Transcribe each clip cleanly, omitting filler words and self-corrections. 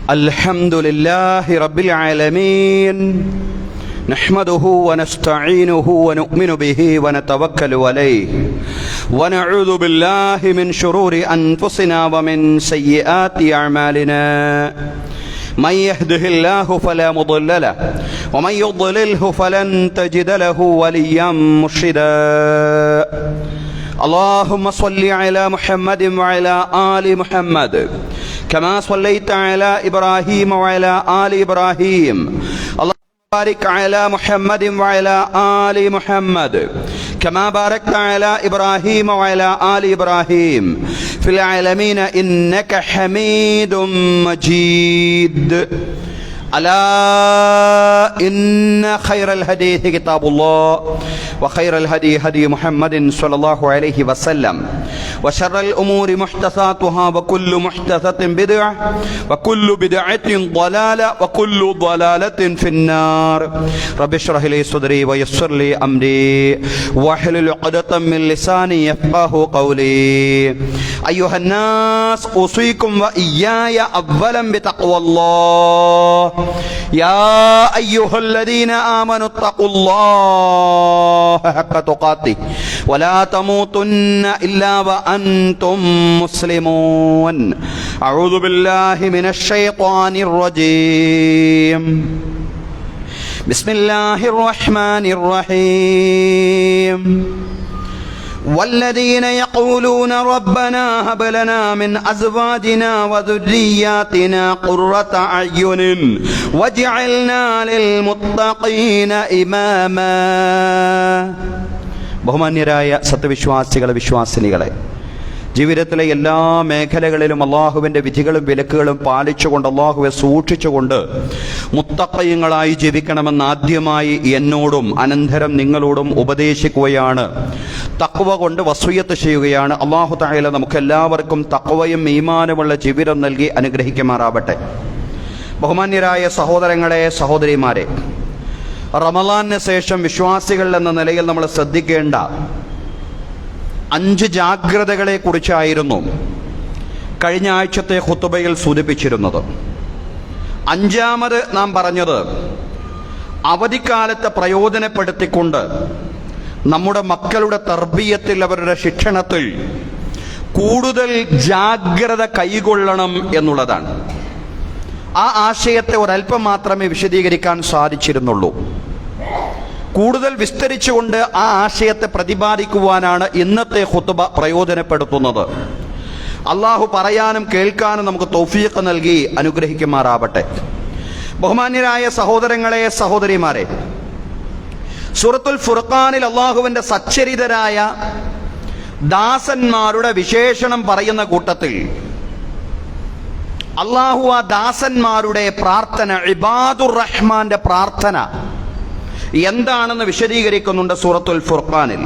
الحمد لله رب العالمين نحمده ونستعينه ونؤمن به ونتوكل عليه ونعوذ بالله من شرور أنفسنا ومن سيئات أعمالنا من يهده الله فلا مضل له ومن يضلله فلن تجد له وليا مرشدا اللهم صل على محمد وعلى آل محمد كما صليت على إبراهيم وعلى آل إبراهيم اللهم بارك على محمد وعلى آل محمد كما باركت على إبراهيم وعلى آل إبراهيم في العالمين إنك حميد مجيد. ألا إن خير الحديث كتاب الله وخير الهدي هدي محمد صلى الله عليه وسلم وشر الأمور محدثاتها وكل محدثة بدعة وكل بدعة ضلالة وكل ضلالة في النار. رب اشرح لي صدري ويسر لي أمري واحلل عقدة من لساني يفقهوا قولي. أيها الناس أوصيكم وإياي أولا بتقوى الله. يا أيها الذين آمنوا اتقوا الله حق تقاته ولا تموتن إلا وأنتم مسلمون. أعوذ بالله من الشيطان الرجيم. بسم الله الرحمن الرحيم. والذين يقولون ربنا هب لنا من أزواجنا وذرياتنا قرة أعين واجعلنا للمتقين إماما. ബഹുമാന്യരായ സത്യവിശ്വാസികളെ, വിശ്വാസിനികളെ, ജീവിതത്തിലെ എല്ലാ മേഖലകളിലും അള്ളാഹുവിൻ്റെ വിധികളും വിലക്കുകളും പാലിച്ചുകൊണ്ട്, അള്ളാഹുവെ സൂക്ഷിച്ചുകൊണ്ട് മുത്തഖീങ്ങളായി ജീവിക്കണമെന്ന് ആദ്യമായി എന്നോടും അനന്തരം നിങ്ങളോടും ഉപദേശിക്കുകയാണ്. തഖ്വ കൊണ്ട് വസിയ്യത്ത് ചെയ്യുകയാണ്. അള്ളാഹു തആല നമുക്കെല്ലാവർക്കും തഖ്വയും ഈമാനുമുള്ള ജീവിതം നൽകി അനുഗ്രഹിക്കുമാറാവട്ടെ. ബഹുമാന്യരായ സഹോദരങ്ങളെ, സഹോദരിമാരെ, റമളാനിന് ശേഷം വിശ്വാസികൾ എന്ന നിലയിൽ നമ്മൾ ശ്രദ്ധിക്കേണ്ട 5 ജാഗ്രതകളെ കുറിച്ചായിരുന്നു കഴിഞ്ഞ ആഴ്ചത്തെ ഖുതുബയിൽ സൂചിപ്പിച്ചിരുന്നത്. 5ാമത് നാം പറഞ്ഞത്, അവധിക്കാലത്തെ പ്രയോജനപ്പെടുത്തിക്കൊണ്ട് നമ്മുടെ മക്കളുടെ തർബിയത്തിൽ, അവരുടെ ശിക്ഷണത്തിൽ കൂടുതൽ ജാഗ്രത കൈകൊള്ളണം എന്നുള്ളതാണ്. ആ ആശയത്തെ ഒരല്പം മാത്രമേ വിശദീകരിക്കാൻ സാധിച്ചിരുന്നുള്ളൂ. കൂടുതൽ വിസ്തരിച്ചുകൊണ്ട് ആ ആശയത്തെ പ്രതിപാദിക്കുവാനാണ് ഇന്നത്തെ ഖുതുബ പ്രയോജനപ്പെടുത്തുന്നത്. അള്ളാഹു പറയാനും കേൾക്കാനും നമുക്ക് തൗഫീഖ് നൽകി അനുഗ്രഹിക്കുമാറാവട്ടെ. ബഹുമാന്യരായ സഹോദരങ്ങളെ, സഹോദരിമാരെ, സൂറത്തുൽ ഫുർഖാനിൽ അള്ളാഹുവിൻ്റെ സച്ചരിതരായ ദാസന്മാരുടെ വിശേഷണം പറയുന്ന കൂട്ടത്തിൽ അള്ളാഹു ആ ദാസന്മാരുടെ പ്രാർത്ഥന, ഇബാദുർ റഹ്മാന്റെ പ്രാർത്ഥന എന്താണെന്ന് വിശദീകരിക്കുന്നുണ്ട് സൂറത്തുൽ ഫുർഖാനിൽ.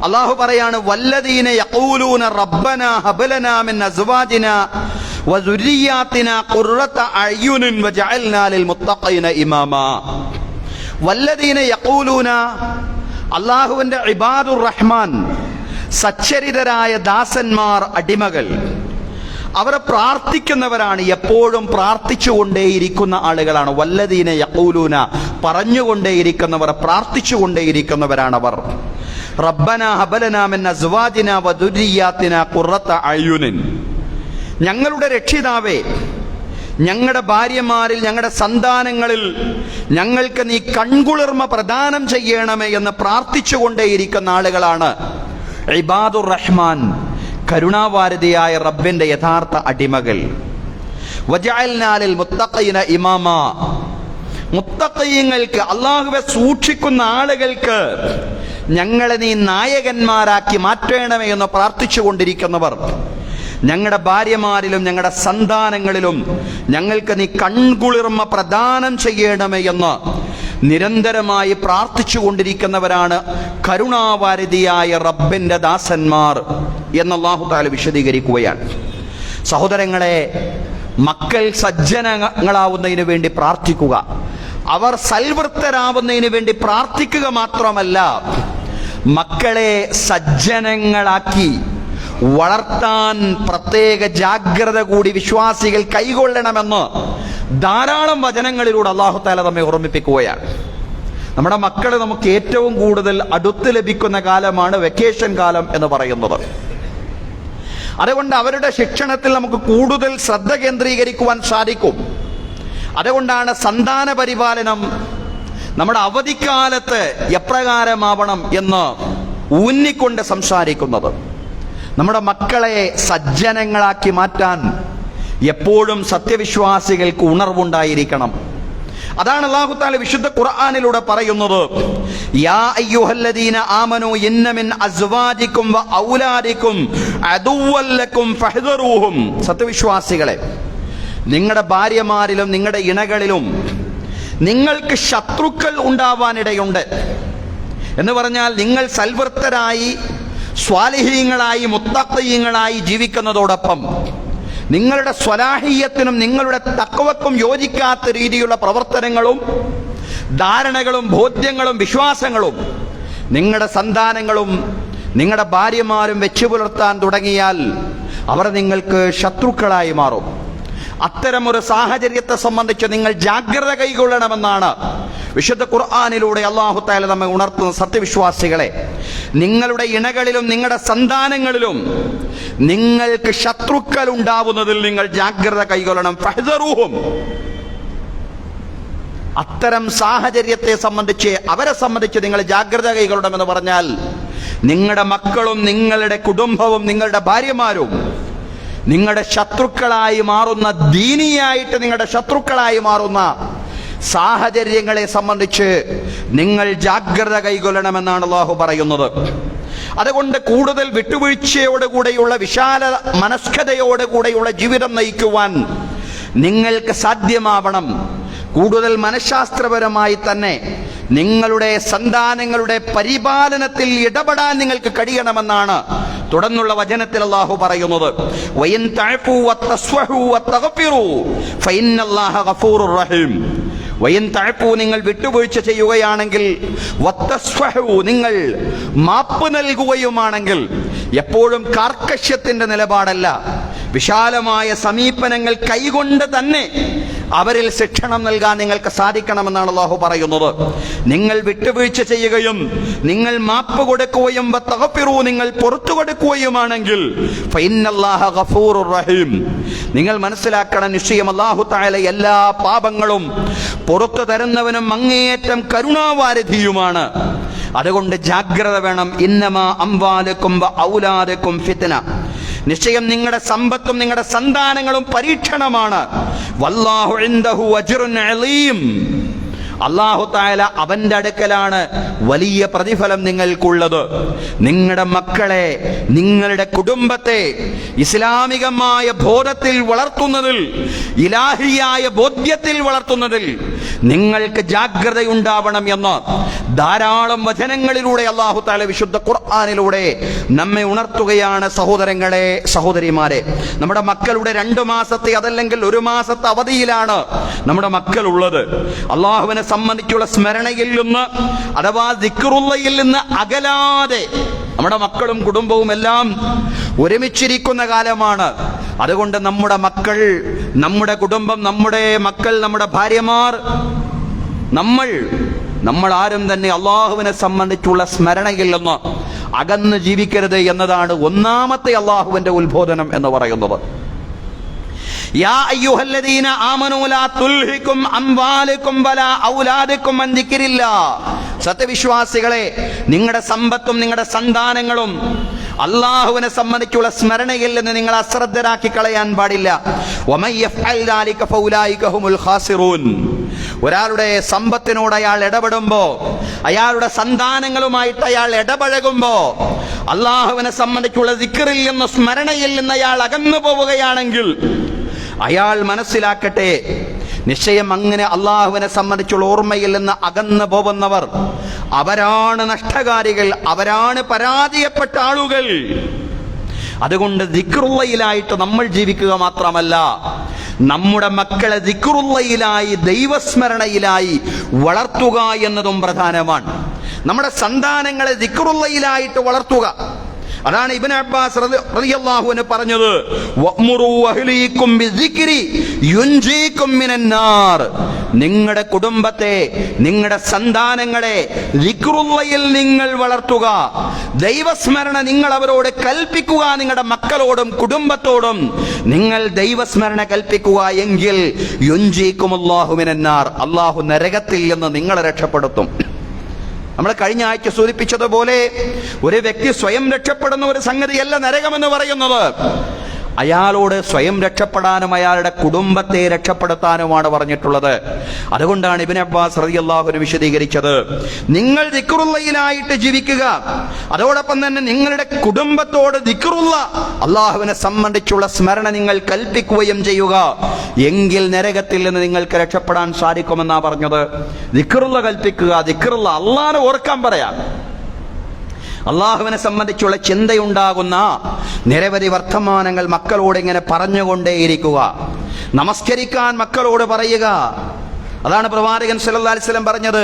അള്ളാഹു പറയാണ്, വല്ലദീന യഖൂലൂന റബ്ബനാ ഹബ് ലനാ മിൻ അസ്വാജിനാ വദുരിയാതിനാ ഖുർറത അയ്യുനിൻ വജഅൽനാ ലിൽ മുത്തഖീന ഇമാമാ. വല്ലദീന യഖൂലൂന, അള്ളാഹുവിന്റെ ഇബാദുർ റഹ്മാൻ, സച്ചരിതരായ ദാസന്മാർ, അടിമകൾ, അവർ പ്രാർത്ഥിക്കുന്നവരാണ്, എപ്പോഴും പ്രാർത്ഥിച്ചുകൊണ്ടേയിരിക്കുന്ന ആളുകളാണ്. വല്ലദീന യഖൂലൂന, പറഞ്ഞുകൊണ്ടേയിരിക്കുന്നവർ, പ്രാർത്ഥിച്ചുകൊണ്ടേയിരിക്കുന്നവരാണവർ. റബ്ബനാ ഹബ് ലനാ മിൻ അസ്വാജിനാ വദുരിയാതിനാ ഖുർറത അയ്യുനിൻ, ഞങ്ങളുടെ രക്ഷിതാവേ, ഞങ്ങളുടെ ഭാര്യമാരിൽ, ഞങ്ങളുടെ സന്താനങ്ങളിൽ ഞങ്ങൾക്ക് നീ കൺകുളിർമ പ്രദാനം ചെയ്യണമേ എന്ന് പ്രാർത്ഥിച്ചുകൊണ്ടേയിരിക്കുന്ന ആളുകളാണ് ഇബാദുർ റഹ്മാൻ, കരുണാവാരിധിയായ റബ്ബിന്റെ യഥാർത്ഥ അടിമകൾ. വജഅൽനാ ലിൽ മുത്തഖീന ഇമാമാ, മുത്തഖീങ്ങൾക്ക്, അല്ലാഹുവെ സൂക്ഷിക്കുന്ന ആളുകൾക്ക് ഞങ്ങളെ നീ നായകന്മാരാക്കി മാറ്റണമേ എന്ന് പ്രാർത്ഥിച്ചുകൊണ്ടിരിക്കുന്നവർ, ഞങ്ങളുടെ ഭാര്യമാരിലും ഞങ്ങളുടെ സന്താനങ്ങളിലും ഞങ്ങൾക്ക് നീ കൺകുളിർമ പ്രദാനം ചെയ്യണമേ എന്ന് നിരന്തരമായി പ്രാർത്ഥിച്ചുകൊണ്ടിരിക്കുന്നവരാണ് കരുണാവാരിധിയായ റബ്ബിന്റെ ദാസന്മാർ എന്ന് അല്ലാഹു തആല വിശദീകരിക്കുകയാണ്. സഹോദരങ്ങളെ, മക്കൾ സജ്ജനങ്ങളാവുന്നതിന് വേണ്ടി പ്രാർത്ഥിക്കുക, അവർ സൽവൃത്തരാവുന്നതിന് വേണ്ടി പ്രാർത്ഥിക്കുക മാത്രമല്ല, മക്കളെ സജ്ജനങ്ങളാക്കി വളർത്താൻ പ്രത്യേക ജാഗ്രത കൂടി വിശ്വാസികൾ കൈകൊള്ളണമെന്ന് ധാരാളം വചനങ്ങളിലൂടെ അല്ലാഹു തആല നമ്മെ ഓർമ്മിപ്പിക്കുകയാണ്. നമ്മുടെ മക്കളെ നമുക്ക് ഏറ്റവും കൂടുതൽ അടുത്ത് ലഭിക്കുന്ന കാലമാണ് വെക്കേഷൻ കാലം എന്ന് പറയുന്നത്. അതുകൊണ്ട് അവരുടെ ശിക്ഷണത്തിൽ നമുക്ക് കൂടുതൽ ശ്രദ്ധ കേന്ദ്രീകരിക്കുവാൻ സാധിക്കും. അതുകൊണ്ടാണ് സന്താന പരിപാലനം നമ്മുടെ അവധിക്കാലത്ത് എപ്രകാരമാവണം എന്ന് ഊന്നിക്കൊണ്ട് സംസാരിക്കുന്നത്. നമ്മുടെ മക്കളെ സജ്ജനങ്ങളാക്കി മാറ്റാൻ എപ്പോഴും സത്യവിശ്വാസികൾക്ക് ഉണർവുണ്ടായിരിക്കണം. അതാണ് അല്ലാഹു തആല വിശുദ്ധ ഖുർആനിലൂടെ പറയുന്നത്, യാ അയ്യുഹല്ലദീന ആമനൂ ഇന്ന മിൻ അസ്വാജികും വ ഔലാദികും അദുവ്വൻ ലക്കും ഫഹ്ദറൂഹും. സത്യവിശ്വാസികളെ, നിങ്ങളുടെ ഭാര്യമാരിലും നിങ്ങളുടെ ഇണകളിലും നിങ്ങൾക്ക് ശത്രുക്കൾ ഉണ്ടാവാനിടയുണ്ട്. എന്ന് പറഞ്ഞാൽ നിങ്ങൾ സൽവൃത്തരായി സ്വാലിഹീങ്ങളായി മുത്തഖീങ്ങളായി ജീവിക്കുന്നതോടൊപ്പം നിങ്ങളുടെ സ്വലാഹിയത്തിനും നിങ്ങളുടെ തഖ്വക്കും യോജിക്കാത്ത രീതിയിലുള്ള പ്രവർത്തനങ്ങളും ധാരണകളും ബോധ്യങ്ങളും വിശ്വാസങ്ങളും നിങ്ങളുടെ സന്താനങ്ങളും നിങ്ങളുടെ ഭാര്യമാരും വെച്ചു പുലർത്താൻ തുടങ്ങിയാൽ അവർ നിങ്ങൾക്ക് ശത്രുക്കളായി മാറും. അത്തരമൊരു സാഹചര്യത്തെ സംബന്ധിച്ച് നിങ്ങൾ ജാഗ്രത കൈകൊള്ളണമെന്നാണ് വിശുദ്ധ ഖുർആനിലൂടെ അല്ലാഹു തആല നമ്മെ ഉണർത്തുന്ന. സത്യവിശ്വാസികളെ, നിങ്ങളുടെ ഇണകളിലും നിങ്ങളുടെ സന്താനങ്ങളിലും നിങ്ങൾക്ക് ശത്രുക്കൾ ഉണ്ടാവുന്നതിൽ നിങ്ങൾ ജാഗ്രത കൈകൊള്ളണം. ഫഹ്ദറൂഹും. അത്തരം സാഹചര്യത്തെ സംബന്ധിച്ച് അവരെ സംബന്ധിച്ച് നിങ്ങൾ ജാഗ്രത കൈകൊള്ളണമെന്ന് പറഞ്ഞാൽ നിങ്ങളുടെ മക്കളും നിങ്ങളുടെ കുടുംബവും നിങ്ങളുടെ ഭാര്യമാരും നിങ്ങളുടെ ശത്രുക്കളായി മാറുന്ന, ദീനിയായിട്ട് നിങ്ങളുടെ ശത്രുക്കളായി മാറുന്ന സാഹചര്യങ്ങളെ സംബന്ധിച്ച് നിങ്ങൾ ജാഗ്രത കൈകൊള്ളണമെന്നാണ് അല്ലാഹു പറയുന്നത്. അതുകൊണ്ട് കൂടുതൽ വിട്ടുവീഴ്ചയോടുകൂടെയുള്ള വിശാല മനസ്കതയോടുകൂടെയുള്ള ജീവിതം നയിക്കുവാൻ നിങ്ങൾക്ക് സാധ്യമാവണം. കൂടുതൽ മനഃശാസ്ത്രപരമായി തന്നെ നിങ്ങളുടെ സന്താനങ്ങളുടെ പരിപാലനത്തിൽ ഇടപെടാൻ നിങ്ങൾക്ക് കഴിയണമെന്നാണ് തുടർന്നുള്ള വചനത്തിൽ അല്ലാഹു പറയുന്നത്. വയൻ തഅഫു വതസ്വഹു വതഗ്ഫിറു ഫഇന്നല്ലാഹ ഗഫൂറുർ റഹീം. വയൻ തഅഫു, നിങ്ങൾ വിട്ടുവീഴ്ച ചെയ്യുകയാണെങ്കിൽ, വതസ്വഹു, നിങ്ങൾ മാപ്പ് നൽകുകയുമാണെങ്കിൽ, എപ്പോഴും കാർക്കശ്യത്തിന്റെ നിലപാടല്ല, വിശാലമായ സമീപനങ്ങൾ കൈകൊണ്ട് തന്നെ അവരിൽ ശിക്ഷണം നൽകാൻ നിങ്ങൾക്ക് സാധിക്കണമെന്നാണ് അല്ലാഹു പറയുന്നത്. നിങ്ങൾ വിട്ടുവീഴ്ച ചെയ്യുകയും നിങ്ങൾ മാപ്പ് കൊടുക്കുകയും വതഗ്ഫിറു, നിങ്ങൾ പുറത്തു കൊടുക്കുകയുമാണെങ്കിൽ, ഫഇന്നല്ലാഹ ഗഫൂറുർ റഹീം, നിങ്ങൾ മനസ്സിലാക്കണം, നിശ്ചയം അല്ലാഹു തആല എല്ലാ പാപങ്ങളും പുറത്തു തരുന്നവനും അങ്ങേയറ്റം കരുണാവാരിധിയുമാണ്. അതുകൊണ്ട് ജാഗ്രത വേണം. ഇന്നമാ അംവാലുക്കും വ ഔലാദുക്കും ഫിത്ന, നിശ്ചയം നിങ്ങളുടെ സമ്പത്തും നിങ്ങളുടെ സന്താനങ്ങളും പരീക്ഷണമാണ്. വല്ലാഹു ഇൻദഹു അജ്റുൻ അലീം, അല്ലാഹു തആല അവന്റെ അടുക്കലാണ് വലിയ പ്രതിഫലം നിങ്ങൾക്കുള്ളത്. നിങ്ങളുടെ മക്കളെ, നിങ്ങളുടെ കുടുംബത്തെ ഇസ്ലാമികമായ ബോധത്തിൽ വളർത്തുന്നതിൽ, ഇലാഹിയായ ബോധ്യത്തിൽ വളർത്തുന്നതിൽ നിങ്ങൾക്ക് ജാഗ്രതയുണ്ടാവണം എന്ന് ധാരാളം വചനങ്ങളിലൂടെ അല്ലാഹു തആല വിശുദ്ധ ഖുർആനിലൂടെ നമ്മെ ഉണർത്തുകയാണ്. സഹോദരങ്ങളെ, സഹോദരിമാരെ, നമ്മുടെ മക്കളുടെ 2 മാസത്തെ അതല്ലെങ്കിൽ 1 മാസത്തെ അവധിയിലാണ് നമ്മുടെ മക്കൾ ഉള്ളത്. അല്ലാഹുവിനെ സംബന്ധിച്ചുള്ള സ്മരണയിൽ നിന്ന് അഥവാ ദിക്റുള്ളയിൽ നിന്ന് അകലാതെ നമ്മുടെ മക്കളും കുടുംബവും എല്ലാം ഒരുമിച്ചിരിക്കുന്ന കാലമാണ്. അതുകൊണ്ട് നമ്മുടെ മക്കൾ, നമ്മുടെ കുടുംബം, നമ്മുടെ മക്കൾ, നമ്മുടെ ഭാര്യമാർ, നമ്മൾ ആരും തന്നെ അള്ളാഹുവിനെ സംബന്ധിച്ചുള്ള സ്മരണയിൽ നിന്ന് അകന്ന് ജീവിക്കരുത് എന്നതാണ് ഒന്നാമത്തെ അള്ളാഹുവിന്റെ ഉത്ബോധനം എന്ന് പറയുന്നത്. യാ അയ്യുഹല്ലദീന ആമനൂ ലാ തുൽഹികും അംവാലുകും വലാ ഔലാദുകും അൻ ദിക്രില്ലാഹ്. സത്യവിശ്വാസികളെ, നിങ്ങളുടെ സമ്പത്തും നിങ്ങളുടെ സന്താനങ്ങളും അള്ളാഹുവിനെ സംബന്ധിച്ചുള്ള സ്മരണയിൽ നിന്ന് നിങ്ങൾ അശ്രദ്ധരാക്കി കളയാൻ പാടില്ല. വമൻ യഫ്അൽ ദാലിക ഫൗലൈക ഹുമുൽ ഖാസിറൂൻ. ഒരാളുടെ സമ്പത്തിനോട് അയാൾ ഇടപെടുമ്പോ, അയാളുടെ സന്താനങ്ങളുമായിട്ട് അയാൾ ഇടപഴകുമ്പോ, അള്ളാഹുവിനെ സംബന്ധിച്ചുള്ള ദിക്റിൽ നിന്ന് സ്മരണയിൽ നിന്ന് അയാൾ അകന്നു പോവുകയാണെങ്കിൽ അയാൾ മനസ്സിലാക്കട്ടെ, നിശ്ചയം അങ്ങനെ അള്ളാഹുവിനെ സംബന്ധിച്ചുള്ള ഓർമ്മയിൽ നിന്ന് അകന്നു പോകുന്നവർ അവരാണ് നഷ്ടകാരികൾ, അവരാണ് പരാജയപ്പെട്ട ആളുകൾ. അതുകൊണ്ട് ദിക്റുള്ളയിലായിട്ട് നമ്മൾ ജീവിക്കുക മാത്രമല്ല, നമ്മുടെ മക്കളെ ദിക്റുള്ളയിലായി, ദൈവസ്മരണയിലായി വളർത്തുക എന്നതും പ്രധാനമാണ്. നമ്മുടെ സന്താനങ്ങളെ ദിക്റുള്ളയിലായിട്ട് വളർത്തുക. അതാണ് ഇബ്നു അബ്ബാസ് റളിയല്ലാഹു അൻഹു പറഞ്ഞത്, വഅ്മുറു അഹ്ലീകും ബിസിക്രി യുൻജീകും മിനൻ നാർ. നിങ്ങളുടെ കുടുംബത്തെ, നിങ്ങളുടെ സന്താനങ്ങളെ ദിക്റുള്ളയിൽ നിങ്ങൾ വളർത്തുക. ദൈവസ്മരണ നിങ്ങൾ അവരോട് കൽപ്പിക്കുക. നിങ്ങളുടെ മക്കളോടും കുടുംബത്തോടും നിങ്ങൾ ദൈവസ്മരണ കൽപ്പിക്കുക. എങ്കിൽ യുൻജീകുമുല്ലാഹു മിനൻ നാർ, അല്ലാഹു നരകത്തിൽ നിന്ന് നിങ്ങളെ രക്ഷപ്പെടുത്തും. നമ്മൾ കഴിഞ്ഞ ആഴ്ച സൂചിപ്പിച്ചതുപോലെ ഒരു വ്യക്തി സ്വയം രക്ഷപ്പെടുന്ന ഒരു സംഗതിയല്ല നരകമെന്ന് പറയുന്നത്. അയാളോട് സ്വയം രക്ഷപ്പെടാനും അയാളുടെ കുടുംബത്തെ രക്ഷപ്പെടുത്താനുമാണ് പറഞ്ഞിട്ടുള്ളത്. അതുകൊണ്ടാണ് ഇബ്നു അബ്ബാസ് റളിയല്ലാഹു അൻഹു വിശദീകരിച്ചത്, നിങ്ങൾ ദിക്റുള്ളയിലായിട്ട് ജീവിക്കുക, അതോടൊപ്പം തന്നെ നിങ്ങളുടെ കുടുംബത്തോട് ദിക്റുള്ള, അള്ളാഹുവിനെ സംബന്ധിച്ചുള്ള സ്മരണ നിങ്ങൾ കൽപ്പിക്കുകയും ചെയ്യുക. എങ്കിൽ നരകത്തിൽ നിന്ന് നിങ്ങൾക്ക് രക്ഷപ്പെടാൻ സാധിക്കുമെന്നാ പറഞ്ഞത്. ദിക്റുള്ള കൽപ്പിക്കുക, ദിക്റുള്ള, അള്ളാഹനെ ഓർക്കാൻ പറയാം. അള്ളാഹുവിനെ സംബന്ധിച്ചുള്ള ചിന്തയുണ്ടാകുന്ന നിരവധി വർത്തമാനങ്ങൾ മക്കളോട് ഇങ്ങനെ പറഞ്ഞുകൊണ്ടേയിരിക്കുക. നമസ്കരിക്കാൻ മക്കളോട് പറയുക. അതാണ് പ്രവാചകൻ സല്ലല്ലാഹു അലൈഹി വസല്ലം പറഞ്ഞത്,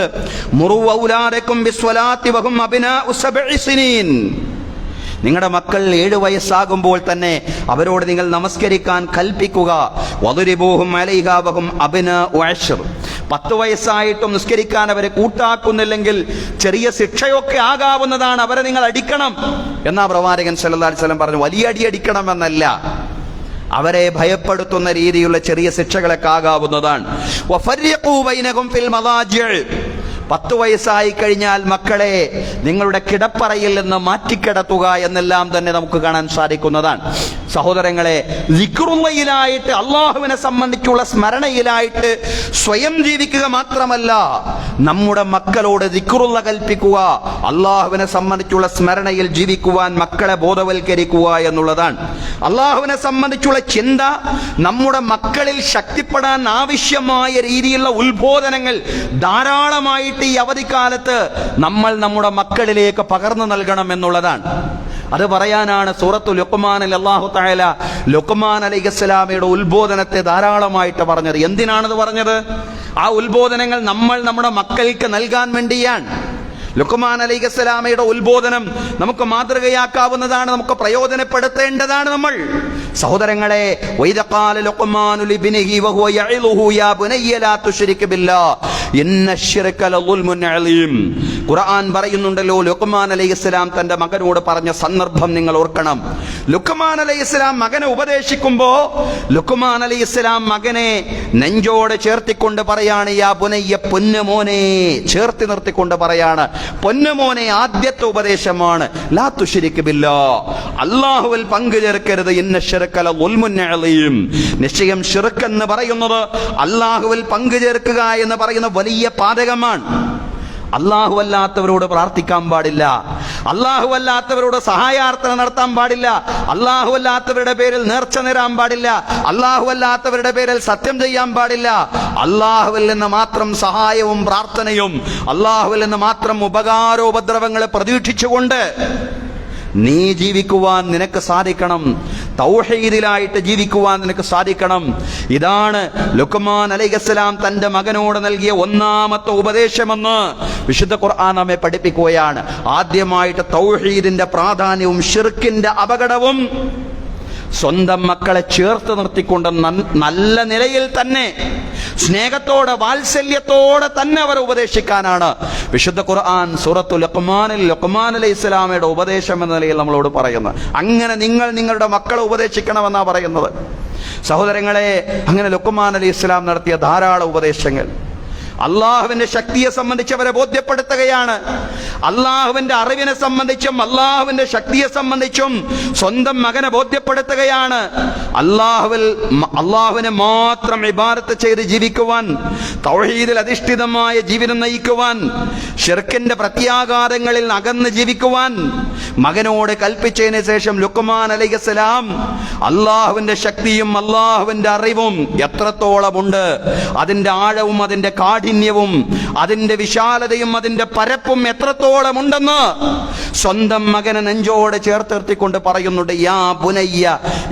മുറു ഔലാദകും ബിസ്വലാത്തി വഹും അബ്നാഉ സബ്ഇ സിനീൻ. നിങ്ങളുടെ മക്കൾ 7 വയസ്സാകുമ്പോൾ തന്നെ അവരോട് നിങ്ങൾ നമസ്കരിക്കാൻ കൽപ്പിക്കുക. വദരിബൂഹും അലൈഹാ വഹും അബ്നാഉ 10. 10 വയസ്സായിട്ടും നിസ്കരിക്കാൻ അവരെ കൂട്ടാക്കുന്നില്ലെങ്കിൽ ചെറിയ ശിക്ഷയൊക്കെ ആകാവുന്നതാണ്, അവരെ നിങ്ങൾ അടിക്കണം എന്നാ പ്രവാചകൻ സല്ലല്ലാഹു അലൈഹി വസല്ലം പറഞ്ഞു. വലിയ അടി അടിക്കണം എന്നല്ല, അവരെ ഭയപ്പെടുത്തുന്ന രീതിയിലുള്ള ചെറിയ ശിക്ഷകളൊക്കെ ആകാവുന്നതാണ്. വഫർരിഖൂ ബൈനഹും ഫിൽ മദാജിഅ്. 10 വയസ്സായി കഴിഞ്ഞാൽ മക്കളെ നിങ്ങളുടെ കിടപ്പറയിൽ നിന്ന് മാറ്റിക്കിടത്തുക എന്നെല്ലാം തന്നെ നമുക്ക് കാണാൻ സാധിക്കുന്നതാണ്. സഹോദരങ്ങളെ, ദിക്റുള്ളയിലായിട്ട്, അള്ളാഹുവിനെ സംബന്ധിച്ചുള്ള സ്മരണയിലായിട്ട് സ്വയം ജീവിക്കുക മാത്രമല്ല, നമ്മുടെ മക്കളോട് ദിക്റുള്ള കൽപ്പിക്കുക, അള്ളാഹുവിനെ സംബന്ധിച്ചുള്ള സ്മരണയിൽ ജീവിക്കുവാൻ മക്കളെ ബോധവൽക്കരിക്കുക എന്നുള്ളതാണ്. അള്ളാഹുവിനെ സംബന്ധിച്ചുള്ള ചിന്ത നമ്മുടെ മക്കളിൽ ശക്തിപ്പെടാൻ ആവശ്യമായ രീതിയിലുള്ള ഉത്ബോധനങ്ങൾ ധാരാളമായിട്ട് ഈ അവധിക്കാലത്ത് നമ്മൾ നമ്മുടെ മക്കളിലേക്ക് പകർന്നു നൽകണം എന്നുള്ളതാണ്. അത് പറയാനാണ് സൂറത്തു ലുഖ്മാനിൽ അല്ലാഹു തആല ലുഖ്മാൻ അലൈഹിസ്സലാമയുടെ ഉത്ബോധനത്തെ ധാരാളമായിട്ട് പറഞ്ഞത്. എന്തിനാണത് പറഞ്ഞത്? ആ ഉത്ബോധനങ്ങൾ നമ്മൾ നമ്മുടെ മക്കൾക്ക് നൽകാൻ വേണ്ടിയാണ്. ലുഖ്മാൻ അലൈഹിസ്സലാമയുടെ ഉത്ബോധനം നമുക്ക് മാതൃകയാക്കാവുന്നതാണ്, നമുക്ക് പ്രയോജനപ്പെടുത്തേണ്ടതാണ് നമ്മൾ. സഹോദരങ്ങളെ, വഇദ ഖാല ലുഖ്മാനു ലിബ്നിഹി വഹുവ യഇലുഹു യാ ബുനയ്യ ലാ തുശ്രിക് ബില്ലാഹ് ഇന്നശ്ശിർക ലളുൽമുൻ അലീം. ഖുർആൻ പറയുന്നുണ്ടല്ലോ, ലുഖ്മാൻ അലൈഹിസ്സലാം തന്റെ മകനോട് പറഞ്ഞ സന്ദർഭം നിങ്ങൾ ഓർക്കണം. ലുഖ്മാൻ അലൈഹിസ്സലാം മകനെ ഉപദേശിക്കുമ്പോ ലുഖ്മാൻ അലൈഹിസ്സലാം മകനെ നെഞ്ചോട് ചേർത്തിക്കൊണ്ട് പറയാണ്, യാ ബുനയ്യ, പൊന്നുമോനെ, ചേർത്തി നിർത്തിക്കൊണ്ട് പറയാണ്, പൊന്നുമോനെ. ആദ്യത്തെ ഉപദേശമാണ് ലാ തുശ്രിക് ബില്ലാഹ്, അല്ലാഹുവിൽ പങ്കു ചേർക്കരുത്. ഇന്നശ്ശിർക ലളുൽമുൻ അലീം. നിശ്ചയം ശിർക്ക് എന്ന് പറയുന്നത്, അല്ലാഹുവിൽ പങ്കു ചേർക്കുക എന്ന് പറയുന്ന വലിയ പാതകമാണ്. അല്ലാഹു അല്ലാത്തവരോട് പ്രാർത്ഥിക്കാൻ പാടില്ല, അല്ലാഹു അല്ലാത്തവരോട് സഹായാർത്ഥന നടത്താൻ പാടില്ല, അല്ലാഹു അല്ലാത്തവരുടെ പേരിൽ നേർച്ച നേരാൻ പാടില്ല, അല്ലാഹു അല്ലാത്തവരുടെ പേരിൽ സത്യം ചെയ്യാൻ പാടില്ല. അല്ലാഹുവിൽ നിന്ന് മാത്രം സഹായവും പ്രാർത്ഥനയും, അല്ലാഹുവിൽ നിന്ന് മാത്രം ഉപകാരോപദ്രവങ്ങളെ പ്രതീക്ഷിച്ചുകൊണ്ട് നീ ജീവിക്കുവാൻ നിനക്ക് സാധിക്കണം. തൗഹീദിലായിട്ട് ജീവിക്കുവാൻ നിനക്ക് സാധിക്കണം. ഇതാണ് ലുഖ്മാൻ അലൈഹിസ്സലാം തന്റെ മകനോട് നൽകിയ ഒന്നാമത്തെ ഉപദേശമെന്ന് വിശുദ്ധ ഖുർആൻ നമ്മെ പഠിപ്പിക്കുകയാണ്. ആദ്യമായിട്ട് തൗഹീദിന്റെ പ്രാധാന്യവും ശിർക്കിന്റെ അപകടവും സ്വന്തം മക്കളെ ചേർത്ത് നിർത്തിക്കൊണ്ട് നല്ല നിലയിൽ തന്നെ സ്നേഹത്തോടെ വാത്സല്യത്തോടെ തന്നെ അവരെ ഉപദേശിക്കാനാണ് വിശുദ്ധ ഖുർആൻ സൂറത്തുൽ ലുഖ്മാനിൽ ലുഖ്മാൻ അലൈഹിസ്സലാമയുടെ ഉപദേശം എന്ന നിലയിൽ നമ്മളോട് പറയുന്നത്. അങ്ങനെ നിങ്ങൾ നിങ്ങളുടെ മക്കളെ ഉപദേശിക്കണമെന്നാണ് പറയുന്നത്. സഹോദരങ്ങളെ, അങ്ങനെ ലുഖ്മാൻ അലൈഹിസ്സലാം നടത്തിയ ധാരാളം ഉപദേശങ്ങൾ അള്ളാഹുവിന്റെ ശക്തിയെ സംബന്ധിച്ച് അവരെ ബോധ്യപ്പെടുത്തുകയാണ്. അള്ളാഹുവിന്റെ അറിവിനെ സംബന്ധിച്ചും അള്ളാഹുവിന്റെ ശക്തിയെ സംബന്ധിച്ചും സ്വന്തം മകനെ ബോധ്യപ്പെടുത്തുകയാണ്. അള്ളാഹുവിനെ മാത്രം ഇബാദത്ത് ചെയ്ത് ജീവിക്കുവാൻ, തൗഹീദിൽ അധിഷ്ഠിതമായ ജീവിതം നയിക്കുവാൻ, ശിർക്കിന്റെ പ്രത്യാഘാതങ്ങളിൽ അകന്ന് ജീവിക്കുവാൻ മകനോട് കൽപ്പിച്ചതിന് ശേഷം ലുഖ്മാൻ അലൈഹിസ്സലാം അള്ളാഹുവിന്റെ ശക്തിയും അള്ളാഹുവിന്റെ അറിവും എത്രത്തോളമുണ്ട്, അതിന്റെ ആഴവും അതിന്റെ കാഠിന്യവും അതിന്റെ വിശാലതയും അതിന്റെ പരപ്പും എത്രത്തോളം ഉണ്ടെന്ന് സ്വന്തം മകനെ നെഞ്ചോട് ചേർത്തിർത്തിക്കൊണ്ട് പറയുന്നുണ്ട്. യാ ബുനയ്യ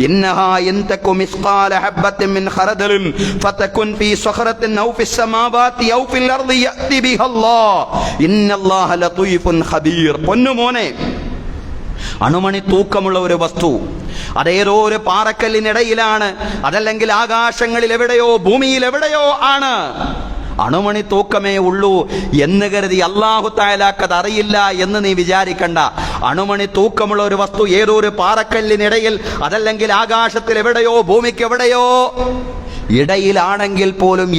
ഇന്നഹാ യൻതകു മിസ്ഖാല ഹബ്ബത്തിൻ മിൻ ഖറദലിൻ ഫതകുൻ ഫീ സഖറത്തിൻ ഔ ഫിസ് സമാവാതി ഔ ഫിൽ അർദി യഅതി ബിഹല്ലാഹ് ഇന്നല്ലാഹ ലതീഫുൻ ഖബീർ. പൊന്നുമോനെ, അണുമണി തൂക്കമുള്ള ഒരു വസ്തു അതേതോ ഒരു പാറക്കല്ലിനിടയിലാണ്, അതല്ലെങ്കിൽ ആകാശങ്ങളിൽ എവിടെയോ ഭൂമിയിൽ എവിടെയോ ആണ്. അണുമണി തൂക്കമേ ഉള്ളൂ എന്ന് കരുതി അല്ലാഹു തആലാക്ക് അറിയില്ല എന്ന് നീ വിചാരിക്കണ്ട. അണുമണി തൂക്കമുള്ള ഒരു വസ്തു ഏതോ ഒരു പാറക്കല്ലിനിടയിൽ, അതല്ലെങ്കിൽ ആകാശത്തിൽ എവിടെയോ ഭൂമിക്ക് എവിടെയോ ഇടയിലാണെങ്കിൽ പോലും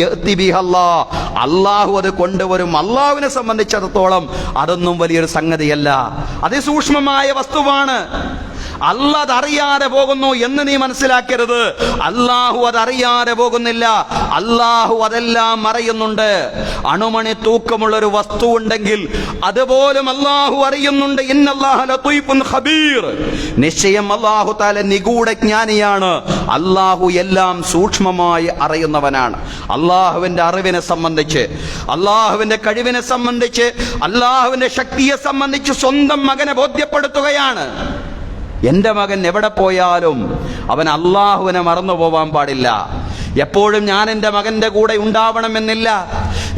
അല്ലാഹു അത് കൊണ്ടുവരും. അല്ലാഹുവിനെ സംബന്ധിച്ചിടത്തോളം അതൊന്നും വലിയൊരു സംഗതിയല്ല, അതിസൂക്ഷ്മമായ വസ്തുവാണ്. അല്ലാഹു അതറിയാതെ പോകുന്നു എന്ന് നീ മനസ്സിലാക്കരുത്. അല്ലാഹു അതറിയാതെ പോകുന്നില്ല, അല്ലാഹു അതെല്ലാം അറിയുന്നുണ്ട്. അണുമണി തൂക്കമുള്ള ഒരു വസ്തു ഉണ്ടെങ്കിൽ അതുപോലും അല്ലാഹു അറിയുന്നുണ്ട്. ഇന്നല്ലാഹ ലതീഫുൻ ഖബീർ, നിശ്ചയം അല്ലാഹു തആല നിഗൂഢ ജ്ഞാനിയാണ്. അല്ലാഹു എല്ലാം സൂക്ഷ്മമായി അറിയുന്നവനാണ്. അല്ലാഹുവിന്റെ അറിവിനെ സംബന്ധിച്ച്, അല്ലാഹുവിന്റെ കഴിവിനെ സംബന്ധിച്ച്, അല്ലാഹുവിന്റെ ശക്തിയെ സംബന്ധിച്ച് സ്വന്തം മകനെ ബോധ്യപ്പെടുത്തുകയാണ്. എൻ്റെ മകൻ എവിടെ പോയാലും അവൻ അല്ലാഹുവിനെ മറന്നു പോവാൻ പാടില്ല. എപ്പോഴും ഞാൻ എൻ്റെ മകൻ്റെ കൂടെ ഉണ്ടാവണമെന്നില്ല.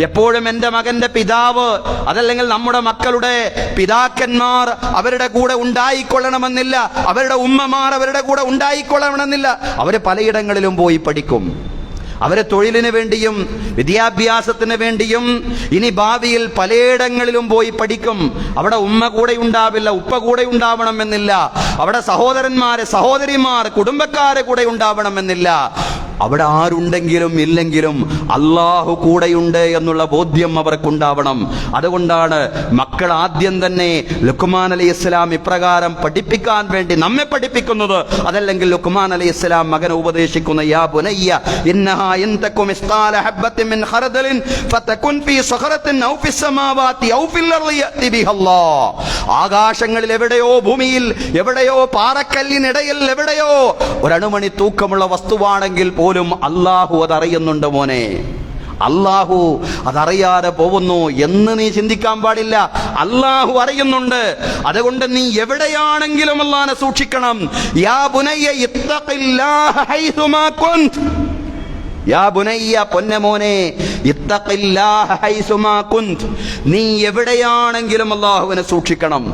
എപ്പോഴും എൻ്റെ മകൻ്റെ പിതാവ്, അതല്ലെങ്കിൽ നമ്മുടെ മക്കളുടെ പിതാക്കന്മാർ അവരുടെ കൂടെ ഉണ്ടായിക്കൊള്ളണമെന്നില്ല. അവരുടെ ഉമ്മമാർ അവരുടെ കൂടെ ഉണ്ടായിക്കൊള്ളണമെന്നില്ല. അവർ പലയിടങ്ങളിലും പോയി പഠിക്കും. അവരെ തൊഴിലിന് വേണ്ടിയും വിദ്യാഭ്യാസത്തിന് വേണ്ടിയും ഇനി ഭാവിയിൽ പലയിടങ്ങളിലും പോയി പഠിക്കും. അവിടെ ഉമ്മ കൂടെ ഉണ്ടാവില്ല, ഉപ്പ കൂടെ ഉണ്ടാവണമെന്നില്ല. അവിടെ സഹോദരന്മാരെ, സഹോദരിമാർ, കുടുംബക്കാരെ കൂടെ ഉണ്ടാവണമെന്നില്ല. അവിടെ ആരുണ്ടെങ്കിലും ഇല്ലെങ്കിലും അല്ലാഹു കൂടെയുണ്ട് എന്നുള്ള ബോധ്യം അവർക്കുണ്ടാവണം. അതുകൊണ്ടാണ് മക്കൾ ആദ്യം തന്നെ ലുഖ്മാൻ അലൈഹിസ്സലാം ഇപ്രകാരം പഠിപ്പിക്കാൻ വേണ്ടി നമ്മെ പഠിപ്പിക്കുന്നത്. അതല്ലെങ്കിൽ ലുഖ്മാൻ അലൈഹിസ്സലാം മകനെ ഉപദേശിക്കുന്ന യാ ബുനയ്യ ഇന്നഹാ ഇൻ തകും മിസ്ഖാല ഹബ്ബത്തിൻ മിൻ ഖർദലിൻ ഫതകുൻ ഫീ സഖറത്തിൻ ഔ ഫിസ് സമാവാതി ഔ ഫിൽ അർളി യഅതി ബിഹല്ലാഹ്. ആകാശങ്ങളിൽ എവിടെയോ, ഭൂമിയിൽ എവിടെയോ, പാറക്കല്ലിനിടയിൽ എവിടെയോ ഒരണുമണി തൂക്കമുള്ള വസ്തുവാണെങ്കിൽ പോലും അല്ലാഹു അതറിയുന്നുണ്ട് മോനെ. അല്ലാഹു അതറിയാതെ പോകുന്നു എന്ന് നീ ചിന്തിക്കാൻ പാടില്ല. അല്ലാഹു അറിയുന്നുണ്ട്. അതുകൊണ്ട് നീ എവിടെയാണെങ്കിലും അല്ലാഹനെ സൂക്ഷിക്കണം. യാ ബുനയ്യ ഇത്തഖില്ലാഹ ഹൈസുമാ കുൻത, യാ ബുനയ്യ പൊന്നമോനെ, ഇത്തഖില്ലാഹ ഹൈസുമാ കുൻത, നീ എവിടെയാണെങ്കിലും അല്ലാഹുവിനെ സൂക്ഷിക്കണം.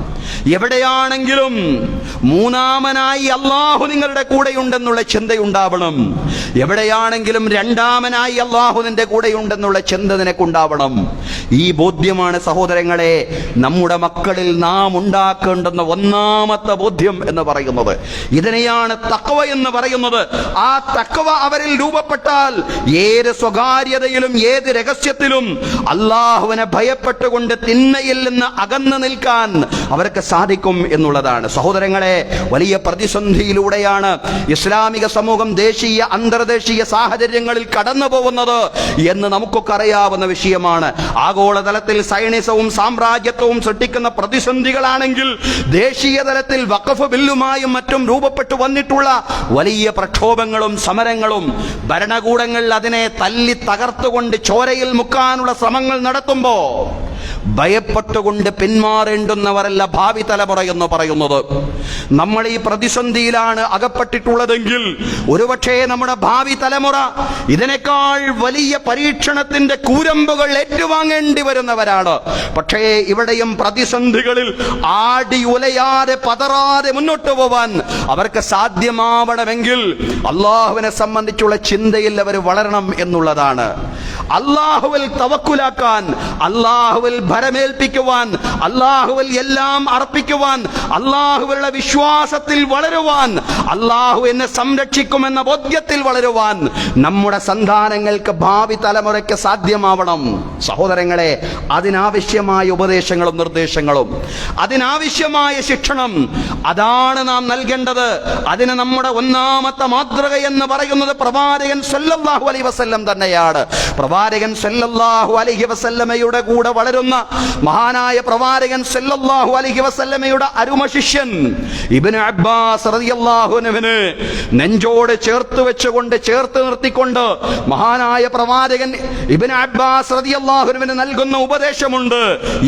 എവിടെയാണെങ്കിലും മൂന്നാമനായി അല്ലാഹു നിങ്ങളുടെ കൂടെയുണ്ടെന്നുള്ള ചിന്തയുണ്ടാവണം. എവിടെയാണെങ്കിലും രണ്ടാമനായി അല്ലാഹു നിന്റെ കൂടെയുണ്ടെന്നുള്ള ചിന്ത നിനക്കുണ്ടാവണം. ഈ ബോധ്യമാണ് സഹോദരങ്ങളെ നമ്മുടെ മക്കളിൽ നാം ഉണ്ടാക്കേണ്ടുന്ന ഒന്നാമത്തെ ബോധ്യം എന്ന് പറയുന്നത്. ഇതിനെയാണ് തഖ്വ എന്ന് പറയുന്നത്. ആ തഖ്വ അവരിൽ രൂപപ്പെട്ടാൽ ഏത് സ്വകാര്യതയിലും ഏത് രഹസ്യത്തിലും അല്ലാഹുവിനെ ഭയപ്പെട്ടുകൊണ്ട് തിന്മയിൽ നിന്ന് അകന്നു നിൽക്കാൻ അവർക്ക് സാധിക്കും എന്നുള്ളതാണ്. സഹോദരങ്ങളെ, വലിയ പ്രതിസന്ധിയിലൂടെയാണ് ഇസ്ലാമിക സമൂഹം ദേശീയ അന്തർദേശീയ സാഹചര്യങ്ങളിൽ കടന്നു പോകുന്നത് എന്ന് നമുക്കൊക്കെ അറിയാവുന്ന വിഷയമാണ്. ആഗോളതലത്തിൽ സൈനിസവും സാമ്രാജ്യത്വവും സൃഷ്ടിക്കുന്ന പ്രതിസന്ധികളാണെങ്കിൽ ദേശീയ തലത്തിൽ വഖഫ് ബില്ലുമായും മറ്റും രൂപപ്പെട്ടു വന്നിട്ടുള്ള വലിയ പ്രക്ഷോഭങ്ങളും സമരങ്ങളും ഭരണകൂടങ്ങൾ അതിനെ തല്ലി തകർത്തുകൊണ്ട് ചോരയിൽ മുക്കാനുള്ള ശ്രമങ്ങൾ നടത്തുമ്പോ ഭയപ്പെട്ടുകൊണ്ട് പിന്മാറേണ്ടുന്നവരല്ല ഭാവി തലമുറ എന്ന് പറയുന്നത്. നമ്മൾ ഈ പ്രതിസന്ധിയിലാണ് അകപ്പെട്ടിട്ടുള്ളതെങ്കിൽ ഒരുപക്ഷേ നമ്മുടെ ഭാവി തലമുറ ഇതിനേക്കാൾ വലിയ പരീക്ഷണത്തിന്റെ കൂരമ്പുകൾ ഏറ്റുവാങ്ങേണ്ടി വരുന്നവരാണ്. പക്ഷേ ഇവിടെയും പ്രതിസന്ധികളിൽ ആടി ഉലയാതെ പതറാതെ മുന്നോട്ട് പോവാൻ അവർക്ക് സാധ്യമാവണമെങ്കിൽ അല്ലാഹുവിനെ സംബന്ധിച്ചുള്ള ചിന്തയിൽ അവർ വളരണം എന്നുള്ളതാണ്. അല്ലാഹുവിൽ തവക്കുലാക്കാൻ, അല്ലാഹുവിൽ ഭരമേൽപ്പിക്കുവാൻ, അല്ലാഹുവിൽ എല്ലാം അർപ്പിക്കുവാൻ, അല്ലാഹുവിലുള്ള വിശ്വാസത്തിൽ വളരുവാൻ, അല്ലാഹു എന്നെ സംരക്ഷിക്കുമെന്ന ബോധ്യത്തിൽ വളരുവാൻ നമ്മുടെ സന്താനങ്ങൾക്ക്, ഭാവി തലമുറയ്ക്ക് സാധ്യമാവണം. സഹോദരങ്ങളെ, അതിനാവശ്യമായ ഉപദേശങ്ങളും നിർദ്ദേശങ്ങളും, അതിനാവശ്യമായ ശിക്ഷണം, അതാണ് നാം നൽകേണ്ടത്. അതിന് നമ്മുടെ ഒന്നാമത്തെ മാതൃക എന്ന് പറയുന്നത് പ്രവാചകൻ സല്ലല്ലാഹു അലൈഹി വസല്ലം തന്നെയാണ്. പ്രവാചകൻ സല്ലല്ലാഹു അലൈഹി വസല്ലമയുടെ കൂടെ വളരുന്ന മഹാനായ പ്രവാചകൻ സല്ലല്ലാഹു അലൈഹി വസല്ലമയുടെ അരുമ ശിഷ്യൻ ഇബ്നു അബ്ബാസ് റളിയല്ലാഹു അൻഹുവിനെ നെഞ്ചോട് ചേർത്ത് വെച്ചുകൊണ്ട്, ചേർത്ത് നിർത്തിക്കൊണ്ട് മഹാനായ പ്രവാചകൻ ഇബ്നു അബ്ബാസ് റളിയല്ലാഹു അൻഹുവിന് നൽകുന്ന ഉപദേശമുണ്ട്.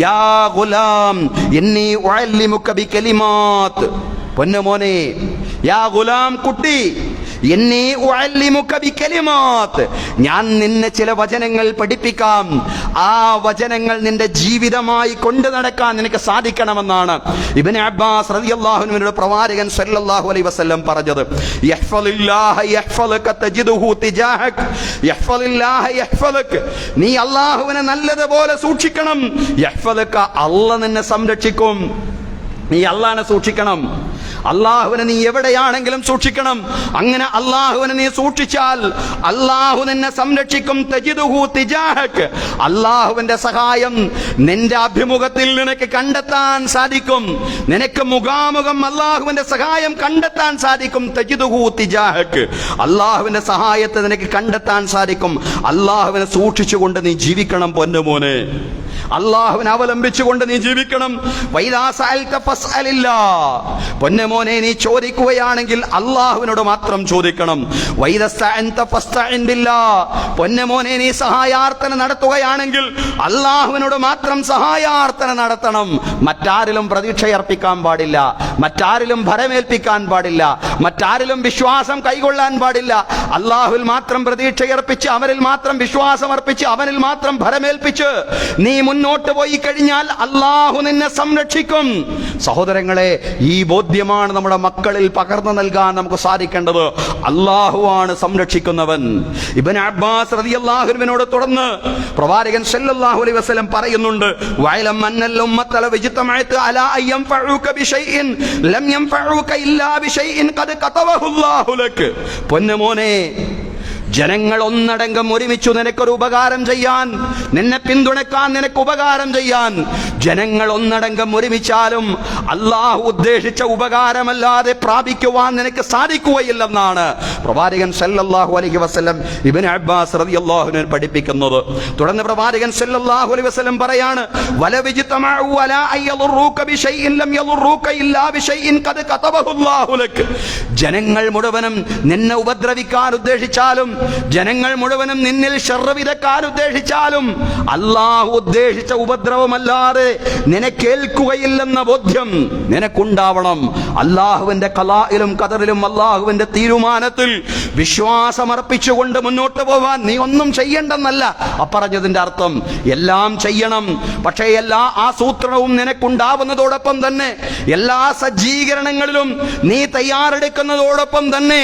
യാ ഗുലാം ഇന്നി ഉഅല്ലിമുക ബികലിമാത്ത്, പൊന്നുമോനെ, യാ ഗുലാം കുട്ടി, ഇന്നി ഉഅല്ലിമുക ബികലിമാത്ത്, ഞാൻ നിന്നെ ചില വചനങ്ങൾ പഠിപ്പിക്കാം, ആ വചനങ്ങൾ നിന്റെ ജീവിതമായി കൊണ്ടു നടക്കാൻ നിനക്ക് സാധിക്കണമെന്നാണ് ഇബ്നു അബ്ബാസ് റളിയല്ലാഹു അൻഹുവിനോട് പ്രവാചകൻ സല്ലല്ലാഹു അലൈഹി വസല്ലം പറഞ്ഞത്. യഹ്ഫളില്ലാഹ യഹ്ഫളുക തജിദുഹു തിജാഹക്, യഹ്ഫളില്ലാഹ യഹ്ഫളുക, നീ അല്ലാഹുവിനെ നല്ലതുപോലെ സൂക്ഷിക്കണം. യഹ്ഫളുക, അല്ലാഹു നിന്നെ സംരക്ഷിക്കും. നീ അല്ലാഹുവിനെ സൂക്ഷിക്കണം. അള്ളാഹുവിനെ നീ എവിടെയാണെങ്കിലും സൂക്ഷിക്കണം. അങ്ങനെ അള്ളാഹുവിനെ നീ സൂക്ഷിച്ചാൽ അള്ളാഹു നിന്നെ സംരക്ഷിക്കും. തജിദുഹു തിജാഹക്, അള്ളാഹുവിന്റെ സഹായം നിന്റെ അഭിമുഖത്തിൽ നിനക്ക് കണ്ടെത്താൻ സാധിക്കും. നിനക്ക് മുഖാമുഖം അള്ളാഹുവിന്റെ സഹായം കണ്ടെത്താൻ സാധിക്കും. തജിദുഹു തിജാഹക്, അള്ളാഹുവിന്റെ സഹായത്തെ നിനക്ക് കണ്ടെത്താൻ സാധിക്കും. അള്ളാഹുവിനെ സൂക്ഷിച്ചുകൊണ്ട് നീ ജീവിക്കണം പൊന്നുമോനെ. അള്ളാഹുവിനെ അവലംബിച്ചുകൊണ്ട് നീ ജീവിക്കണം. വൈദാ സഅൽത ഫസ്അലില്ലാഹ്, പൊന്നുമോനെ നീ ചോദിക്കുകയാണെങ്കിൽ അള്ളാഹുവിനോട് മാത്രം ചോദിക്കണം. വൈദസ്തഅൻത ഫസ്തഇൻ ബില്ലാഹ്, പൊന്നുമോനെ നീ സഹായാർത്ഥന നടത്തുകയാണെങ്കിൽ അള്ളാഹുവിനോട് മാത്രം സഹായാർത്ഥന നടത്തണം. മറ്റാരിലും പ്രതീക്ഷയർപ്പിക്കാൻ പാടില്ല, മറ്റാരിലും ഭരമേൽപ്പിക്കാൻ പാടില്ല, മറ്റാരിലും വിശ്വാസം കൈകൊള്ളാൻ പാടില്ല. അള്ളാഹുവിൽ മാത്രം പ്രതീക്ഷയർപ്പിച്ച്, അവരിൽ മാത്രം വിശ്വാസം അർപ്പിച്ച്, അവനിൽ മാത്രം ഭരമേൽപ്പിച്ച് നീ മുന്നോട്ട് പോയി കഴിഞ്ഞാൽ അള്ളാഹു നിന്നെ സംരക്ഷിക്കും. സഹോദരങ്ങളെ, ഈ ബോധ്യമാണ് നമ്മുടെ മക്കളിൽ പകർന്നു നൽകാൻ നമുക്ക് സാധിക്കേണ്ടത്. അള്ളാഹുവാണ് സംരക്ഷിക്കുന്നവൻ. ഇബ്നു അബ്ബാസ് റളിയല്ലാഹു അൻഹുവിനോട് തുടർന്ന് പ്രവാചകൻ സല്ലല്ലാഹു അലൈഹി വസല്ലം പറയുന്നുണ്ട്, വഅലം അന്നൽ ഉമ്മത ലൗ ഇജ്തമഅത് അലാ അയ്യൻഫഉക ബിശൈഇൻ ലം യൻഫഉക ഇല്ലാ ബിശൈഇൻ ഖദ് കതബഹു അല്ലാഹു ലക്. പൊന്നുമോനെ, ജനങ്ങൾ ഒന്നടങ്കം ഒരുമിച്ചു നിനക്കൊരു ഉപകാരം ചെയ്യാൻ, നിന്നെ പിന്തുണക്കാൻ, നിനക്ക് ഉപകാരം ചെയ്യാൻ ജനങ്ങൾ ഒന്നടങ്കം ഒരുമിച്ചാലും അള്ളാഹു ഉദ്ദേശിച്ച ഉപകാരമല്ലാതെ പ്രാപിക്കുവാൻ നിനക്ക് സാധിക്കുകയില്ലെന്നാണ് പ്രവാചകൻ സല്ലല്ലാഹു അലൈഹി വസല്ലം ഇബ്നു അബ്ബാസ് റളിയല്ലാഹു അൻഹു പഠിപ്പിക്കുന്നത്. തുടർന്ന് പ്രവാചകൻ സല്ലല്ലാഹു അലൈഹി വസല്ലം പറയാണ്, വലവിജ്തമഉ അലാ അയ്യദുറൂക ബിശൈഇൻ ലം യദുറൂക ഇല്ലാ ബിശൈഇൻ ഖദ് കതബഹു അല്ലാഹു ലക്. ജനങ്ങൾ മുഴുവനും നിന്നെ ഉപദ്രവിക്കാൻ ഉദ്ദേശിച്ചാലും, ജനങ്ങൾ മുഴുവനും നിന്നിൽ ശർറ് വിതക്കാൻ ഉദ്ദേശിച്ചാലും അള്ളാഹു ഉദ്ദേശിച്ച ഉപദ്രവമല്ലാതെ നിനക്കേൽക്കുകയില്ലെന്ന ബോധ്യം നിനക്കുണ്ടാവണം. അള്ളാഹുവിന്റെ ഖലായിലും ഖദറിലും അള്ളാഹുവിന്റെ തീരുമാനത്തിൽ വിശ്വാസമർപ്പിച്ചുകൊണ്ട് മുന്നോട്ട് പോവാൻ നീ ഒന്നും ചെയ്യണ്ടെന്നല്ല അപ്പറഞ്ഞതിന്റെ അർത്ഥം. എല്ലാം ചെയ്യണം, പക്ഷേ എല്ലാ ആസൂത്രണവും നിനക്കുണ്ടാവുന്നതോടൊപ്പം തന്നെ, എല്ലാ സജ്ജീകരണങ്ങളിലും നീ തയ്യാറെടുക്കുന്നതോടൊപ്പം തന്നെ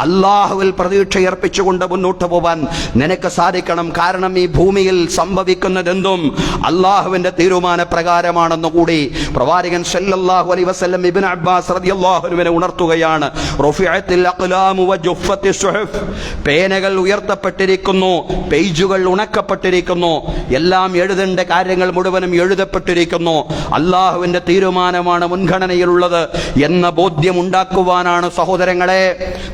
അള്ളാഹുവിൽ പ്രതീക്ഷയർപ്പിച്ചുകൊണ്ട് മുന്നോട്ട് പോവാൻ നിനക്ക് സാധിക്കണം. കാരണം ഈ ഭൂമിയിൽ സംഭവിക്കുന്നതെന്തും അള്ളാഹുവിന്റെ തീരുമാന പ്രകാരമാണെന്ന് കൂടി പ്രവാചകൻ സല്ലല്ലാഹു അലൈഹി വസല്ലം ഇബ്നു അബ്ബാസ് റളിയല്ലാഹു അൻഹുവിനെ ഉണർത്തുകയാണ്. റുഫിഅത്തിൽ അഖ്ലാമു വജുഫത്തിസ് സുഹഫ്, പേനകൾ ഉയർത്തപ്പെട്ടിരിക്കുന്നു, പേജുകൾ ഉണക്കപ്പെട്ടിരിക്കുന്നു, എല്ലാം എഴുതേണ്ട കാര്യങ്ങൾ മുഴുവനും എഴുതപ്പെട്ടിരിക്കുന്നു. അള്ളാഹുവിന്റെ തീരുമാനമാണ് മുൻഗണനയിലുള്ളത് എന്ന ബോധ്യം ഉണ്ടാക്കുവാനാണ് സഹോദരങ്ങളെ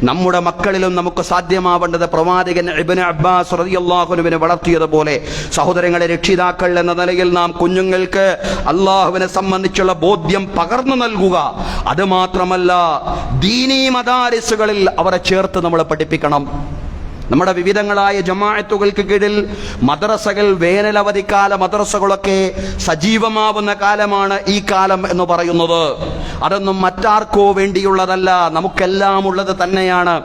നമ്മുടെ മക്കളിലും നമുക്ക് സാധ്യമാവേണ്ടത്. പ്രവാചകൻ ഇബ്നു അബ്ബാസ് റളിയല്ലാഹു അൻഹുവിനെ വളർത്തിയതുപോലെ സഹോദരങ്ങളെ, രക്ഷിതാക്കൾ എന്ന നിലയിൽ നാം കുഞ്ഞുങ്ങൾക്ക് അള്ളാഹുവിനെ സംബന്ധിച്ചുള്ള ബോധ്യം പകർന്നു നൽകുക. അത് മാത്രമല്ല, ദീനീ മദാരിസുകളിൽ അവരെ ചേർത്ത് നമ്മൾ പഠിപ്പിക്കണം. നമ്മുടെ വിവിധങ്ങളായ ജമാഅത്തുകൾക്ക് കീഴിൽ മദ്രസകൾ, വേനലവധിക്കാല മദ്രസകളൊക്കെ സജീവമാവുന്ന കാലമാണ് ഈ കാലം എന്ന് പറയുന്നത്. അതൊന്നും മറ്റാർക്കോ വേണ്ടിയുള്ളതല്ല, നമുക്കെല്ലാം ഉള്ളത് തന്നെയാണ്,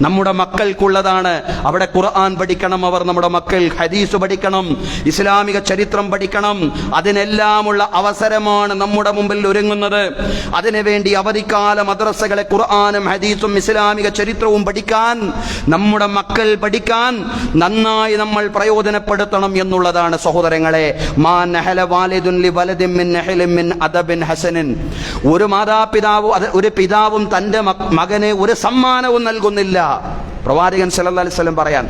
നമ്മുടെ മക്കൾക്കുള്ളതാണ്. അവിടെ ഖുർആൻ പഠിക്കണം അവർ, നമ്മുടെ മക്കൾ ഹദീസ് പഠിക്കണം, ഇസ്ലാമിക ചരിത്രം പഠിക്കണം. അതിനെല്ലാമുള്ള അവസരമാണ് നമ്മുടെ മുമ്പിൽ ഒരുങ്ങുന്നത്. അതിനുവേണ്ടി അവധിക്കാല മദ്രസകളെ ഖുർആനും ഹദീസും ഇസ്ലാമിക ചരിത്രവും പഠിക്കാൻ, നമ്മുടെ മക്കൾ പഠിക്കാൻ നന്നായി നമ്മൾ പ്രയോജനപ്പെടുത്തണം എന്നുള്ളതാണ് സഹോദരങ്ങളെ. മാ നഹല വാലിദുൻ ലി വലദിൻ മിൻ നഹലിൻ മിൻ അദബിൻ ഹസനിൻ, ഒരു മാതാപിതാവ്, ഒരു പിതാവും തന്റെ മകന് ഒരു സമ്മാനവും നൽകുന്നില്ല. പ്രവാചകൻ സല്ലല്ലാഹു അലൈഹി വസല്ലം പറയാൻ,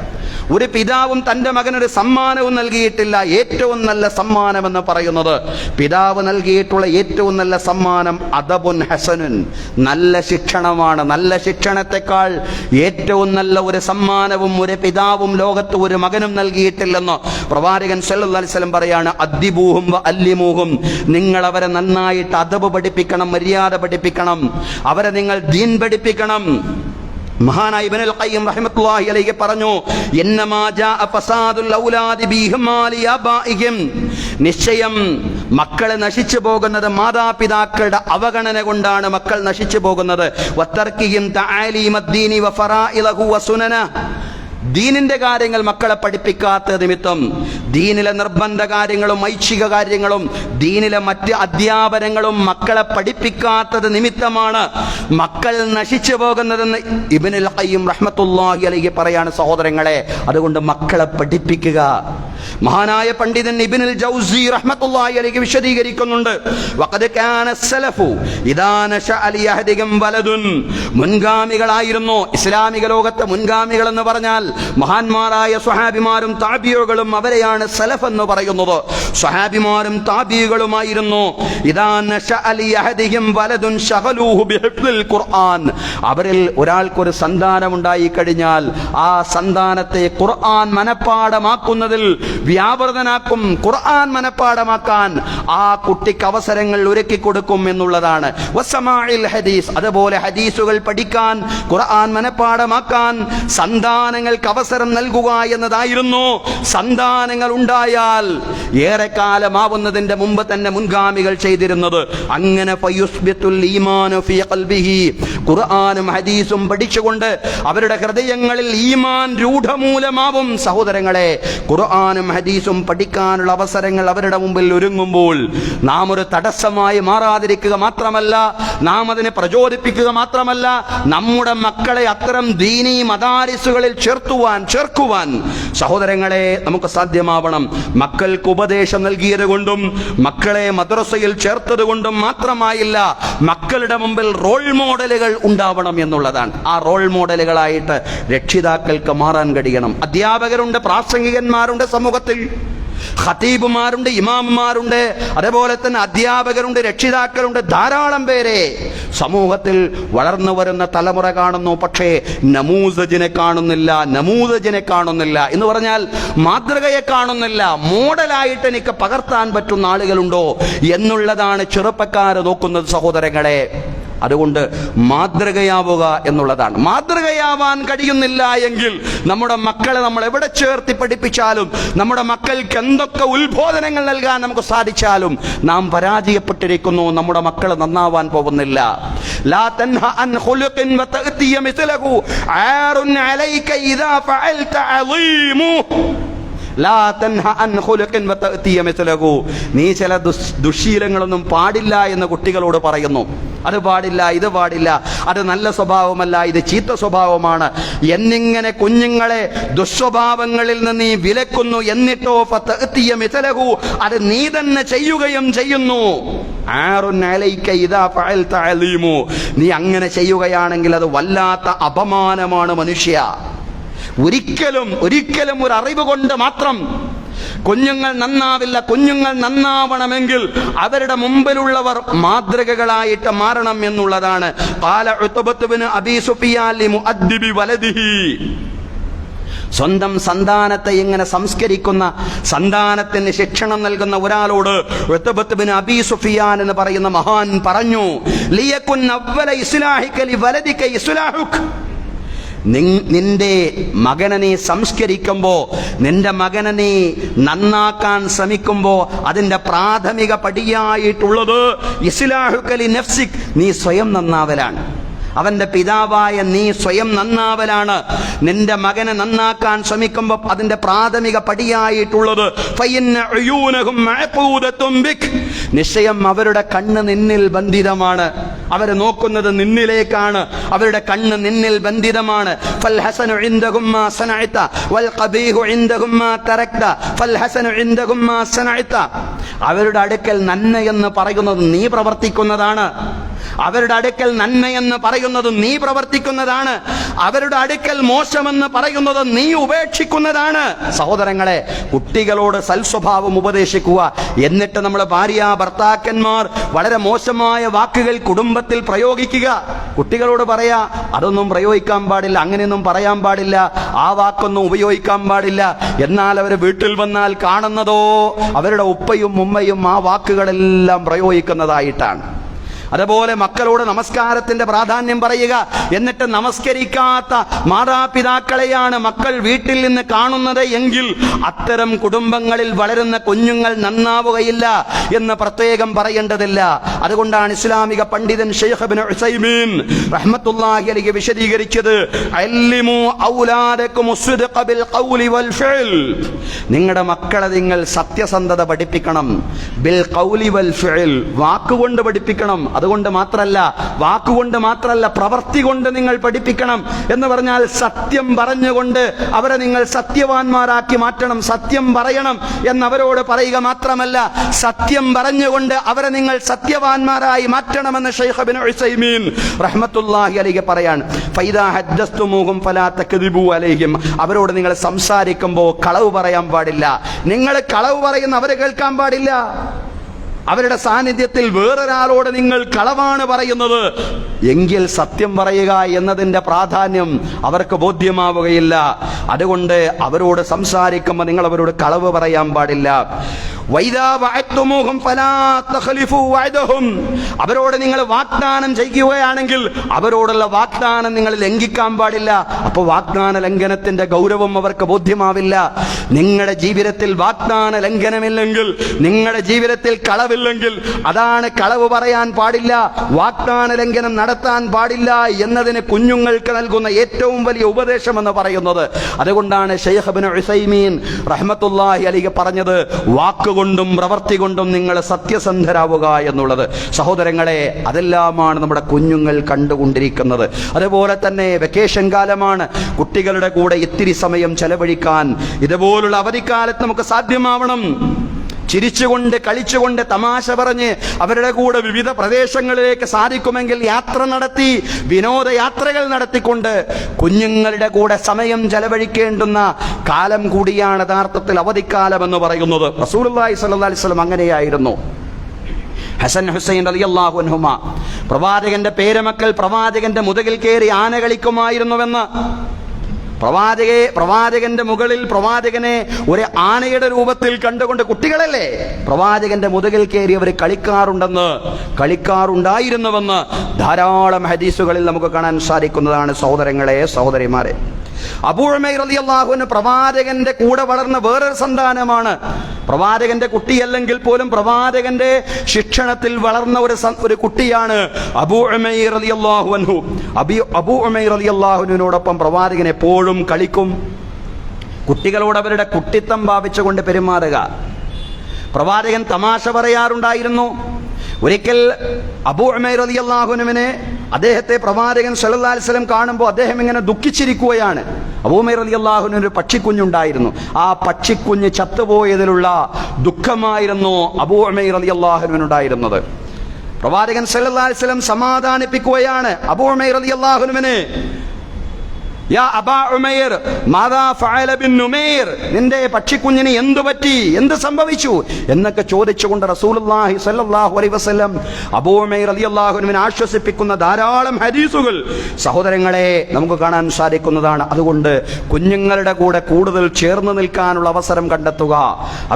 ഒരു പിതാവും തന്റെ മകനൊരു സമ്മാനവും നൽകിയിട്ടില്ല. ഏറ്റവും നല്ല സമ്മാനം എന്ന് പറയുന്നത്, പിതാവ് നൽകിയിട്ടുള്ള ഏറ്റവും നല്ല സമ്മാനം അദബുൻ ഹസനുൻ, നല്ല ശിക്ഷണമാണ്. നല്ല ശിക്ഷണത്തെക്കാൾ ഏറ്റവും നല്ല ഒരു സമ്മാനവും ഒരു പിതാവും ലോകത്ത് ഒരു മകനും നൽകിയിട്ടില്ലെന്ന് പ്രവാചകൻ സല്ലല്ലാഹു അലൈഹി വസല്ലം പറയാണ്. അദ്ദിബൂഹും വ അല്ലിമൂഹും, നിങ്ങൾ അവരെ നന്നായിട്ട് അദബ് പഠിപ്പിക്കണം, മര്യാദ പഠിപ്പിക്കണം, അവരെ നിങ്ങൾ ദീൻ പഠിപ്പിക്കണം. മഹാനായ ഇബ്നുൽ ഖയ്യിം റഹിമത്തുള്ളാഹി അലൈഹി പറഞ്ഞു, ഇന്നമാ ജാഅ ഫസാദുൽ ഔലാദി ബിഹിമാലി അബാഇഹിം, നിശ്ചയം മക്കളെ നശിച്ചു പോകുന്നത് മാതാപിതാക്കളുടെ അവഗണന കൊണ്ടാണ് മക്കൾ നശിച്ചു പോകുന്നത്. വതർക്കിഹിം തആലീമദ്ദീനി വഫറാഇലഹു വസുനന, ദീനിന്റെ കാര്യങ്ങൾ മക്കളെ പഠിപ്പിക്കാത്ത നിമിത്തം, ദീനിലെ നിർബന്ധ കാര്യങ്ങളും ഐച്ഛിക കാര്യങ്ങളും ദീനിലെ മറ്റ് അധ്യാപനങ്ങളും മക്കളെ പഠിപ്പിക്കാത്തത് നിമിത്തമാണ് മക്കൾ നശിച്ചു പോകുന്നതെന്ന് ഇബ്നുൽ ഖയ്യിം റഹ്മത്തുള്ളാഹി അലൈഹി പറയാണ്. സഹോദരങ്ങളെ, അതുകൊണ്ട് മക്കളെ പഠിപ്പിക്കുക. മഹാനായ പണ്ഡിതൻ ഇബ്നുൽ ജൗസി റഹ്മത്തുള്ളാഹി അലൈഹി വിശദീകരിക്കുന്നുണ്ട്, വഖദ് കാന സലഫു ഇദാ നശഅ ലിയഹദിഹിം വലദുൻ, മുൻഗാമികളായിരുന്നു, ഇസ്ലാമിക ലോകത്തെ മുൻഗാമികൾ എന്ന് പറഞ്ഞാൽ മഹാന്മാരായ സ്വഹാബിമാരും താബിഈകളും അവരെയാണ് സലഫ് എന്ന് പറയുന്നത്. സ്വഹാബിമാരും താബിഈകളുമായിരുന്നു. ഇദാ നശഅ ലിയഹദിഹിം വലദുൻ ശഗലൂഹു ബിഹിഫ്ദിൽ ഖുർആൻ, അവരിൽ ഒരാൾക്കൊരു സന്താനം ഉണ്ടായി കഴിഞ്ഞാൽ ആ സന്താനത്തെ ഖുർആൻ മനപ്പാഠമാക്കുന്നതിൽ വ്യാപൃതനാക്കും. ഖുർആൻ മനപ്പാഠമാക്കാൻ ആ കുട്ടിക്ക് അവസരങ്ങൾ ഒരുക്കി കൊടുക്കും എന്നുള്ളതാണ്. വസമാഇൽ ഹദീസ്, അതുപോലെ ഹദീസുകൾ പഠിക്കാൻ, ഖുർആൻ മനപ്പാഠമാക്കാൻ സന്താനങ്ങൾക്ക് അവസരം നൽകുക എന്നതായിരുന്നു സന്താനങ്ങൾ ഉണ്ടായാൽ ഏറെക്കാലമാവുന്നതിന്റെ മുമ്പ് തന്നെ മുൻഗാമികൾ ചെയ്തിരുന്നത്. അങ്ങനെ ഫയുസ്ബിത്തുൽ ഈമാനു ഫീ ഖൽബിഹി, ഖുർആനും ഹദീസും പഠിച്ചുകൊണ്ട് അവരുടെ ഹൃദയങ്ങളിൽ ഈമാൻ രൂഢമൂലമാവും. സഹോദരങ്ങളെ, ഖുർആനും ഹദീസും പഠിക്കാനുള്ള അവസരങ്ങൾ അവരുടെ മുമ്പിൽ ഒരുങ്ങുമ്പോൾ നാം ഒരു തടസ്സമായി മാറാതിരിക്കുക മാത്രമല്ല, നാം അതിനെ പ്രചോദിപ്പിക്കുക മാത്രമല്ല, നമ്മുടെ മക്കളെ അത്തരം ദീനീ മദാരിസുകളിൽ ചേർക്കുവാൻ സഹോദരങ്ങളെ നമുക്ക് സാധ്യമാവണം. മക്കൾക്ക് ഉപദേശം നൽകിയത് കൊണ്ടും മക്കളെ മദ്രസയിൽ ചേർത്തത് കൊണ്ടും മാത്രമായില്ല, മക്കളുടെ മുമ്പിൽ റോൾ മോഡലുകൾ ഉണ്ടാവണം എന്നുള്ളതാണ്. ആ റോൾ മോഡലുകളായിട്ട് രക്ഷിതാക്കൾക്ക് മാറാൻ കഴിയണം. അധ്യാപകരുണ്ട്, പ്രാസംഗികന്മാരുണ്ട്, സമൂഹത്തിൽ ഖതീബുമാരുണ്ട്, ഇമാമുമാരുണ്ട്, അതേപോലെ തന്നെ അധ്യാപകരുണ്ട്, രക്ഷിതാക്കളുണ്ട്, ധാരാളം പേരെ സമൂഹത്തിൽ വളർന്നു വരുന്ന തലമുറ കാണുന്നു. പക്ഷേ നമൂസജിനെ കാണുന്നില്ല എന്ന് പറഞ്ഞാൽ മാതൃകയെ കാണുന്നില്ല. മോഡലായിട്ട് എനിക്ക് പകർത്താൻ പറ്റുന്ന ആളുകളുണ്ടോ എന്നുള്ളതാണ് ചെറുപ്പക്കാർ നോക്കുന്നത്. സഹോദരങ്ങളെ, അതുകൊണ്ട് മാതൃകയാവുക എന്നുള്ളതാണ്. മാതൃകയാവാൻ കഴിയുന്നില്ല എങ്കിൽ നമ്മുടെ മക്കളെ നമ്മൾ എവിടെ ചേർത്തി പഠിപ്പിച്ചാലും, നമ്മുടെ മക്കൾക്ക് എന്തൊക്കെ ഉത്ബോധനങ്ങൾ നൽകാൻ നമുക്ക് സാധിച്ചാലും നാം പരാജയപ്പെട്ടിരിക്കുന്നു. നമ്മുടെ മക്കൾ നന്നാവാൻ പോകുന്നില്ല. ലാ തൻഹ അൻ ഖുലുഖിൻ വതഅതിയ മിസ്ലഹു ആറുൻ അലൈക ഇദാ ഫഅൽത അളീമു. ലാ തൻഹ അൻ ഖുലുഖിൻ വതഅതിയ മിസ്ലഹു, നീ ചില ദുശ്ശീലങ്ങളൊന്നും പാടില്ല എന്ന് കുട്ടികളോട് പറയുന്നു. അത് പാടില്ല, ഇത് പാടില്ല, അത് നല്ല സ്വഭാവമല്ല, ഇത് ചീത്ത സ്വഭാവമാണ് എന്നിങ്ങനെ കുഞ്ഞുങ്ങളെ ദുസ്വഭാവങ്ങളിൽ നിന്ന് നീ വിലക്കുന്നു. എന്നിട്ടോ ഫതഅതിയ മിസ്ലഹു, അത് നീ തന്നെ ചെയ്യുകയും ചെയ്യുന്നു. ആറുൻ അലൈക ഇദാ ഫഅൽത അളീമു, നീ അങ്ങനെ ചെയ്യുകയാണെങ്കിൽ അത് വല്ലാത്ത അപമാനമാണ് മനുഷ്യ. ഒരിക്കലും ഒരു അറിവ് കൊണ്ട് മാത്രം കുഞ്ഞുങ്ങൾ നന്നാവില്ല. കുഞ്ഞുങ്ങൾ നന്നാവണമെങ്കിൽ അവരുടെ മുമ്പിലുള്ളവർ മാതൃകകളായിട്ട് മാറണം എന്നുള്ളതാണ്. ഖാല ഉത്ബത്ത് ഇബ്നു അബീ സുഫിയാൻ ലിമുഅദ്ദിബി വലദിഹി, സ്വന്തം സന്താനത്തെ ഇങ്ങനെ സംസ്കരിക്കുന്ന, സന്താനത്തിന് ശിക്ഷണം നൽകുന്ന ഒരാളോട് ഉത്ബത്ത് ഇബ്നു അബീ സുഫിയാൻ എന്ന് പറയുന്ന മഹാൻ പറഞ്ഞു, ലിയകുൻ അവ്വല ഇസ്ലാഹിക ലിവലദിക ഇസ്ലാഹുക, നിന്റെ മകനെ നീ സംസ്കരിക്കുമ്പോ, നിന്റെ മകനെ നീ നന്നാക്കാൻ ശ്രമിക്കുമ്പോ അതിന്റെ പ്രാഥമിക പടിയായിട്ടുള്ളത് ഇസ്ലാഹുക ലി നഫ്സിക്, നീ സ്വയം നന്നാവലാണ്. അവന്റെ പിതാവായ നീ സ്വയം നന്നാവലാണ്. നിന്റെ മകനെ നന്നാക്കാൻ ശ്രമിക്കുമ്പോൾ അതിന്റെ പ്രാഥമിക പടിയായിട്ടുള്ളത് നിശ്ചയം അവരുടെ കണ്ണ് നിന്നിൽ ബന്ധിതമാണ്. അവർ നോക്കുന്നത് നിന്നിലേക്കാണ്. അവരുടെ കണ്ണ് നിന്നിൽ ബന്ധിതമാണ്. അവരുടെ അടുക്കൽ നന്മ എന്ന് പറയുന്നത് നീ പ്രവർത്തിക്കുന്നതാണ്. അവരുടെ അടുക്കൽ നന്മയെന്ന് പറയുന്നത് നീ പ്രവർത്തിക്കുന്നതാണ്. അവരുടെ അടുക്കൽ മോശമെന്ന് പറയുന്നത് നീ ഉപേക്ഷിക്കുന്നതാണ്. സഹോദരങ്ങളെ, കുട്ടികളോട് സൽസ്വഭാവം ഉപദേശിക്കുക. എന്നിട്ട് നമ്മൾ ഭാര്യ ഭർത്താക്കന്മാർ വളരെ മോശമായ വാക്കുകൾ കുടുംബത്തിൽ പ്രയോഗിക്കുക. കുട്ടികളോട് പറയാ, അതൊന്നും പ്രയോഗിക്കാൻ പാടില്ല, അങ്ങനെയൊന്നും പറയാൻ പാടില്ല, ആ വാക്കൊന്നും ഉപയോഗിക്കാൻ പാടില്ല. എന്നാൽ അവർ വീട്ടിൽ വന്നാൽ കാണുന്നതോ അവരുടെ ഉപ്പയും ഉമ്മയും ആ വാക്കുകളെല്ലാം പ്രയോഗിക്കുന്നതായിട്ടാണ്. അതുപോലെ മക്കളോട് നമസ്കാരത്തിന്റെ പ്രാധാന്യം പറയുക. എന്നിട്ട് നമസ്കരിക്കാത്ത മാതാപിതാക്കളെയാണ് മക്കൾ വീട്ടിൽ നിന്ന് കാണുന്നത് എങ്കിൽ അത്തരം കുടുംബങ്ങളിൽ വളരുന്ന കുഞ്ഞുങ്ങൾ നന്നാവുകയില്ല എന്ന് പ്രത്യേകം പറയേണ്ടതില്ല. അതുകൊണ്ടാണ് ഇസ്ലാമിക പണ്ഡിതൻ ശൈഖ് ഇബ്നു ഉസൈമീൻ റഹ്മത്തുള്ളാഹി അലൈഹി വിശദീകരിച്ചത്, അല്ലിമു ഔലാദകും അസ്ദിഖ ബിൽ ഖൗലി വൽ ഫിഅൽ. നിങ്ങളുടെ മക്കളെ നിങ്ങൾ സത്യസന്ധത പഠിപ്പിക്കണം. ബിൽ ഖൗലി വൽ ഫിഅൽ, വാക്കുകൊണ്ട് പഠിപ്പിക്കണം. അതുകൊണ്ട് മാത്രമല്ല, വാക്കുകൊണ്ട് മാത്രമല്ല, പ്രവൃത്തി കൊണ്ട് നിങ്ങൾ പഠിപ്പിക്കണം. എന്ന് പറഞ്ഞാൽ സത്യം പറഞ്ഞുകൊണ്ട് അവരെ നിങ്ങൾ സത്യവാന്മാരാക്കി മാറ്റണം. സത്യം പറയണം എന്നവരോട് പറയുക മാത്രമല്ല, സത്യം പറഞ്ഞുകൊണ്ട് അവരെ നിങ്ങൾ സത്യവാന്മാരായി മാറ്റണമെന്ന് ശൈഖ് ഇബ്നു ഉസൈമീൻ റഹ്മത്തുള്ളാഹി അലൈഹി പറയാണ്. ഫൈദാ ഹദ്ദസ്തുമൂഹും ഫലാ തക്ദിബു അലൈഹിം. അവരോട് നിങ്ങൾ സംസാരിക്കുമ്പോൾ കളവ് പറയാൻ പാടില്ല. നിങ്ങൾ കളവ് പറയുന്ന അവരെ കേൾക്കാൻ പാടില്ല. അവരുടെ സാന്നിധ്യത്തിൽ വേറൊരാളോട് നിങ്ങൾ കളവാണ് പറയുന്നത് എങ്കിൽ സത്യം പറയുക എന്നതിന്റെ പ്രാധാന്യം അവർക്ക് ബോധ്യമാവുകയില്ല. അതുകൊണ്ട് അവരോട് സംസാരിക്കുമ്പോൾ നിങ്ങൾ അവരോട് കളവ് പറയാൻ പാടില്ല. വൈദാ വഅദ്തുമൂഹും ഫലാ തഖ്ലിഫു വഅദഹും. അവരോട് നിങ്ങൾ വാഗ്ദാനം ചെയ്യുകയാണെങ്കിൽ അവരോടുള്ള വാഗ്ദാനം നിങ്ങൾ ലംഘിക്കാൻ പാടില്ല. അപ്പോൾ വാഗ്ദാന ലംഘനത്തിന്റെ ഗൗരവം അവർക്ക് ബോധ്യമാവില്ല. നിങ്ങളുടെ ജീവിതത്തിൽ വാഗ്ദാന ലംഘനമില്ലെങ്കിൽ, നിങ്ങളുടെ ജീവിതത്തിൽ കളവില്ലെങ്കിൽ, അതാണ് കളവ് പറയാൻ പാടില്ല, വാഗ്ദാന ലംഘനം നടത്താൻ പാടില്ല എന്നതിന് കുഞ്ഞുങ്ങൾക്ക് നൽകുന്ന ഏറ്റവും വലിയ ഉപദേശം എന്ന് പറയുന്നത്. അതുകൊണ്ടാണ് ശൈഖ് ഇബ്നു ഉസൈമീൻ റഹ്മത്തുള്ളാഹി അലൈഹി പറഞ്ഞത്, വാക്കുകൊണ്ടും പ്രവൃത്തി കൊണ്ടും നിങ്ങൾ സത്യസന്ധരാവുക എന്നുള്ളത്. സഹോദരങ്ങളെ, അതെല്ലാമാണ് നമ്മുടെ കുഞ്ഞുങ്ങൾ കണ്ടുകൊണ്ടിരിക്കുന്നത്. അതുപോലെ തന്നെ വെക്കേഷൻ കാലമാണ്. കുട്ടികളുടെ കൂടെ ഇത്തിരി സമയം ചെലവഴിക്കാൻ ഇതുപോലുള്ള അവധിക്കാലത്ത് നമുക്ക് സാധ്യമാവണം. ചിരിച്ചുകൊണ്ട് കളിച്ചുകൊണ്ട് തമാശ പറഞ്ഞ് അവരുടെ കൂടെ വിവിധ പ്രദേശങ്ങളിലേക്ക് സാധിക്കുമെങ്കിൽ യാത്ര നടത്തി, വിനോദയാത്രകൾ നടത്തിക്കൊണ്ട് കുഞ്ഞുങ്ങളുടെ കൂടെ സമയം ചെലവഴിക്കേണ്ടുന്ന കാലം കൂടിയാണ് യഥാർത്ഥത്തിൽ അവധിക്കാലം എന്ന് പറയുന്നത്. റസൂലുള്ളാഹി സ്വല്ലല്ലാഹി അലൈഹി വസല്ലം അങ്ങനെയായിരുന്നു. ഹസൻ ഹുസൈൻ റളിയല്ലാഹു അൻഹുമ, പ്രവാചകന്റെ പേരമക്കൾ പ്രവാചകന്റെ മുതുകിൽ കയറി ആന കളിക്കുമായിരുന്നുവെന്ന്. പ്രവാചകന്റെ മുകളിൽ പ്രവാചകനെ ഒരു ആനയുടെ രൂപത്തിൽ കണ്ടുകൊണ്ട് കുട്ടികളല്ലേ പ്രവാചകന്റെ മുതുകിൽ കയറി അവർ കളിക്കാറുണ്ടായിരുന്നുവെന്ന് ധാരാളം ഹദീസുകളിൽ നമുക്ക് കാണാൻ സാധിക്കുന്നതാണ്. സഹോദരങ്ങളെ, സഹോദരിമാരെ, അബൂ ഉമൈർ റളിയല്ലാഹു അൻഹു പ്രവാചകന്റെ കൂടെ വളർന്ന വേറൊരു സന്താനമാണ്. പ്രവാചകന്റെ കുട്ടിയല്ലെങ്കിൽ പോലും പ്രവാചകന്റെ ശിക്ഷണത്തിൽ വളർന്ന ഒരു കുട്ടിയാണ് അബൂ ഉമൈർ റളിയല്ലാഹു അൻഹു. അബൂ ഉമൈർ റളിയല്ലാഹു അൻഹുവിനോടൊപ്പം പ്രവാചകൻ എപ്പോഴും കളിക്കും. കുട്ടികളോട് അവരുടെ കുട്ടിത്തം ഭാവിച്ചുകൊണ്ട് പെരുമാറുക. പ്രവാചകൻ തമാശ പറയാറുണ്ടായിരുന്നു. ഒരിക്കൽ അബൂ ഉമൈർ റളിയല്ലാഹു അൻഹുവിനെ അദ്ദേഹത്തെ പ്രവാചകൻ സല്ലല്ലാഹു അലൈഹി വസല്ലം കാണുമ്പോൾ അദ്ദേഹം ഇങ്ങനെ ദുഃഖിച്ചിരിക്കുകയാണ്. അബൂ ഉമൈർ റളിയല്ലാഹു അൻഹു ഒരു പക്ഷിക്കുഞ്ഞുണ്ടായിരുന്നു. ആ പക്ഷിക്കുഞ്ഞ് ചത്തുപോയതിലുള്ള ദുഃഖമായിരുന്നു അബൂ ഉമൈർ റളിയല്ലാഹു അൻഹുവിനുണ്ടായിരുന്നത്. പ്രവാചകൻ സല്ലല്ലാഹു അലൈഹി വസല്ലം സമാധാനിപ്പിക്കുകയാണ് അബൂ ഉമൈർ റളിയല്ലാഹു അൻഹുവിനെ. യാ അബാ ഉമൈർ മാദാ ഫഅല ബിൻ നുമൈർ, നിന്റെ പക്ഷിക്കുഞ്ഞിന് എന്തു പറ്റി, എന്ത് സംഭവിച്ചു എന്നൊക്കെ ചോദിച്ചുകൊണ്ട് റസൂലുള്ളാഹി സ്വല്ലല്ലാഹു അലൈഹി വസല്ലം അബൂ ഉമൈർ റളിയല്ലാഹു അൻഹുവിനെ ആശ്വസിപ്പിക്കുന്ന ധാരാളം ഹദീസുകൾ സഹോദരങ്ങളെ നമുക്ക് കാണാൻ സാധിക്കുന്നതാണ്. അതുകൊണ്ട് കുഞ്ഞുങ്ങളുടെ കൂടെ കൂടുതൽ ചേർന്ന് നിൽക്കാനുള്ള അവസരം കണ്ടെത്തുക.